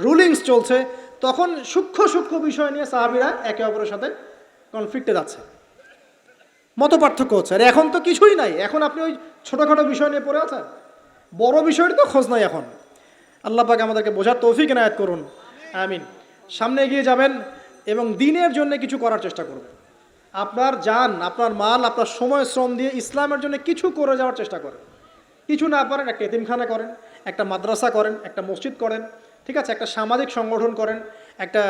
রুলিংস চলছে। তখন সূক্ষ্ম সূক্ষ্ম বিষয় নিয়ে সাহাবীরা একে অপরের সাথে কনফ্লিক্টে যাচ্ছে, মত পার্থক্য হচ্ছে। আর এখন তো কিছুই নাই, এখন আপনি ওই ছোটোখাটো বিষয় নিয়ে পড়ে আছেন, বড় বিষয়ের তো খোঁজ নাই এখন। আল্লাহ পাক আমাদেরকে বোঝার তৌফিক এনায়েত করুন, আমিন। সামনে এগিয়ে যাবেন এবং দিনের জন্য কিছু করার চেষ্টা করবেন। আপনার জান, আপনার মাল, আপনার সময় শ্রম দিয়ে ইসলামের জন্য কিছু করে যাওয়ার চেষ্টা করেন। কিছু না পারেন, একটা এতিমখানা করেন, একটা মাদ্রাসা করেন, একটা মসজিদ করেন, ঠিক আছে, একটা সামাজিক সংগঠন করেন, একটা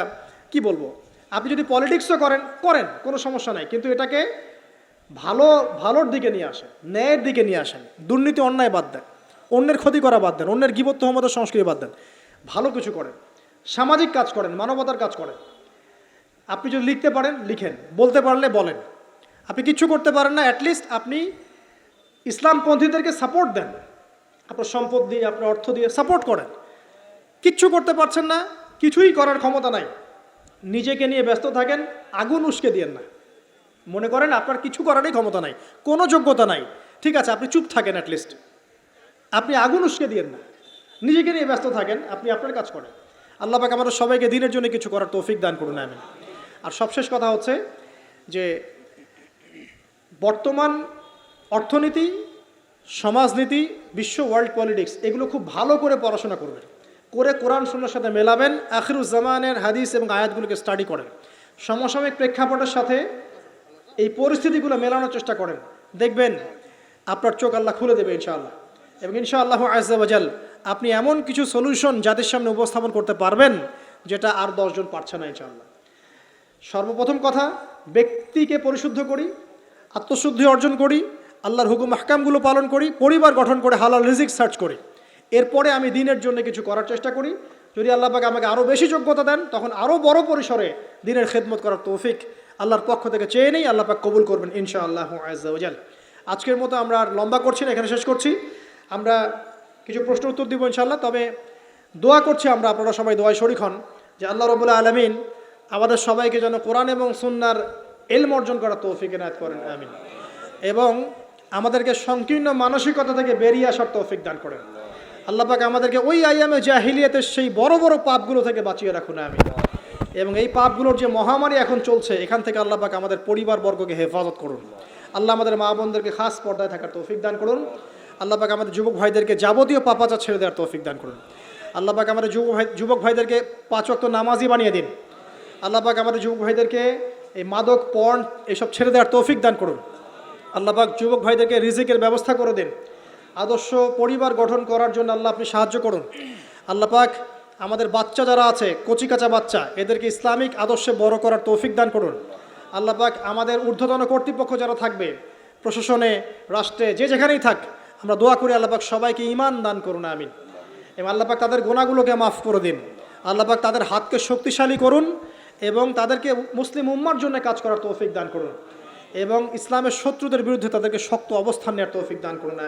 কি বলবো, আপনি যদি পলিটিক্সও করেন, কোনো সমস্যা নাই, কিন্তু এটাকে ভালোর দিকে নিয়ে আসেন, ন্যায়ের দিকে নিয়ে আসেন। দুর্নীতি অন্যায় বাদ দেন, অন্যের ক্ষতি করা বাদ দেন, অন্যের গীবত তহমতের সংস্কৃতি বাদ দেন, ভালো কিছু করেন, সামাজিক কাজ করেন, মানবতার কাজ করেন। আপনি যদি লিখতে পারেন লিখেন, বলতে পারলে বলেন। আপনি কিচ্ছু করতে পারেন না, অ্যাটলিস্ট আপনি ইসলামপন্থীদেরকে সাপোর্ট দেন, আপনার সম্পদ দিয়ে, আপনার অর্থ দিয়ে সাপোর্ট করেন। কিচ্ছু করতে পারছেন না, কিছুই করার ক্ষমতা নাই, নিজেকে নিয়ে ব্যস্ত থাকেন, আগুন উস্কে দিয়েন না। মনে করেন আপনার কিছু করারই ক্ষমতা নাই, কোনো যোগ্যতা নাই, ঠিক আছে, আপনি চুপ থাকেন, অ্যাটলিস্ট আপনি আগুন উস্কে দিয়েন না, নিজেকে নিয়ে ব্যস্ত থাকেন, আপনি আপনার কাজ করেন। আল্লাহ পাক আমাদের সবাইকে দিনের জন্য কিছু করার তৌফিক দান করুন, আমিন। আর সবশেষ কথা হচ্ছে যে বর্তমান অর্থনীতি, সমাজনীতি, বিশ্ব ওয়ার্ল্ড পলিটিক্স, এগুলো খুব ভালো করে পড়াশোনা করবেন, করে কোরআন সুন্নাহর সাথে মেলাবেন, আখিরুজ্জামানের হাদিস এবং আয়াতগুলোকে স্টাডি করেন, সমসাময়িক প্রেক্ষাপটের সাথে এই পরিস্থিতিগুলো মেলানোর চেষ্টা করেন। দেখবেন আপনার চোখ আল্লাহ খুলে দেবে ইনশাআল্লাহ। এবং ইনশাআল্লাহ আজ্জা ওয়া জাল আপনি এমন কিছু সলিউশন জাতির সামনে উপস্থাপন করতে পারবেন যেটা আর 10 জন পারছে না ইনশাআল্লাহ। সর্বপ্রথম কথা, ব্যক্তিকে পরিশুদ্ধ করি, আত্মশুদ্ধি অর্জন করি, আল্লাহর হুকুম আহকামগুলো পালন করি, পরিবার গঠন করে হালাল রিজিক সার্চ করি। এরপরে আমি দিনের জন্য কিছু করার চেষ্টা করি। যদি আল্লাহ পাক আমাকে আরও বেশি যোগ্যতা দেন, তখন আরও বড় পরিসরে দিনের খেদমত করার তৌফিক আল্লাহর পক্ষ থেকে চেয়ে নেই, আল্লাহ পাক কবুল করবেন ইনশাআল্লাহ আজ্জা ওয়া জাল। আজকের মতো আমরা আর লম্বা করছি না, এখানে শেষ করছি। আমরা কিছু প্রশ্ন উত্তর দিব ইনশাআল্লাহ। তবে দোয়া করছি আমরা, আপনারা সবাই দোয়ায় শরীক হন যে আল্লাহ রাব্বুল আলামিন আমাদের সবাইকে যেন কোরআন এবং সুন্নাহর ইলম অর্জন করার তৌফিক এনায়েত করেন, আমিন। এবং আমাদেরকে সংকীর্ণ মানসিকতা থেকে বেরিয়ে আসার তৌফিক দান করেন। আল্লাহ পাক আমাদেরকে ওই আইয়ামে জাহিলিয়াতের সেই বড় বড় পাপগুলো থেকে বাঁচিয়ে রাখুন, আমিন। এবং এই পাপগুলোর যে মহামারী এখন চলছে, এখান থেকে আল্লাহ পাক আমাদের পরিবারবর্গকে হেফাজত করুন। আল্লাহ আমাদের মা বোনদেরকে খাস পর্দায় থাকার তৌফিক দান করুন। আল্লাহ পাক আমাদের যুবক ভাইদেরকে যাবতীয় পাপাচার ছেড়ে দেওয়ার তৌফিক দান করুন। আল্লাহ পাক আমাদের যুবক ভাইদেরকে 5 ওয়াক্ত নামাজি বানিয়ে দিন। আল্লাহ পাক আমাদের যুবক ভাইদেরকে এই মাদক, পর্ন এইসব ছেড়ে দেওয়ার তৌফিক দান করুন। আল্লাহ পাক যুবক ভাইদেরকে রিজিকের ব্যবস্থা করে দিন। আদর্শ পরিবার গঠন করার জন্য আল্লাহ আপনি সাহায্য করুন। আল্লাহ পাক আমাদের বাচ্চা যারা আছে, কচিকাচা বাচ্চা, এদেরকে ইসলামিক আদর্শে বড় করার তৌফিক দান করুন। আল্লাহ পাক আমাদের ঊর্ধ্বতন কর্তৃপক্ষ যারা থাকবে, প্রশাসনে, রাষ্ট্রে, যে যেখানেই থাক, আমরা দোয়া করি আল্লাহ পাক সবাইকে ঈমান দান করুন, আমিন। এবং আল্লাহ পাক তাদের গুনাহগুলোকে মাফ করে দিন। আল্লাহ পাক তাদের হাতকে শক্তিশালী করুন এবং তাদেরকে মুসলিম উম্মার জন্য কাজ করার তৌফিক দান করুন। এবং ইসলামের শত্রুদের বিরুদ্ধে তাদেরকে শক্ত অবস্থান নেওয়ার তৌফিক দান করুন।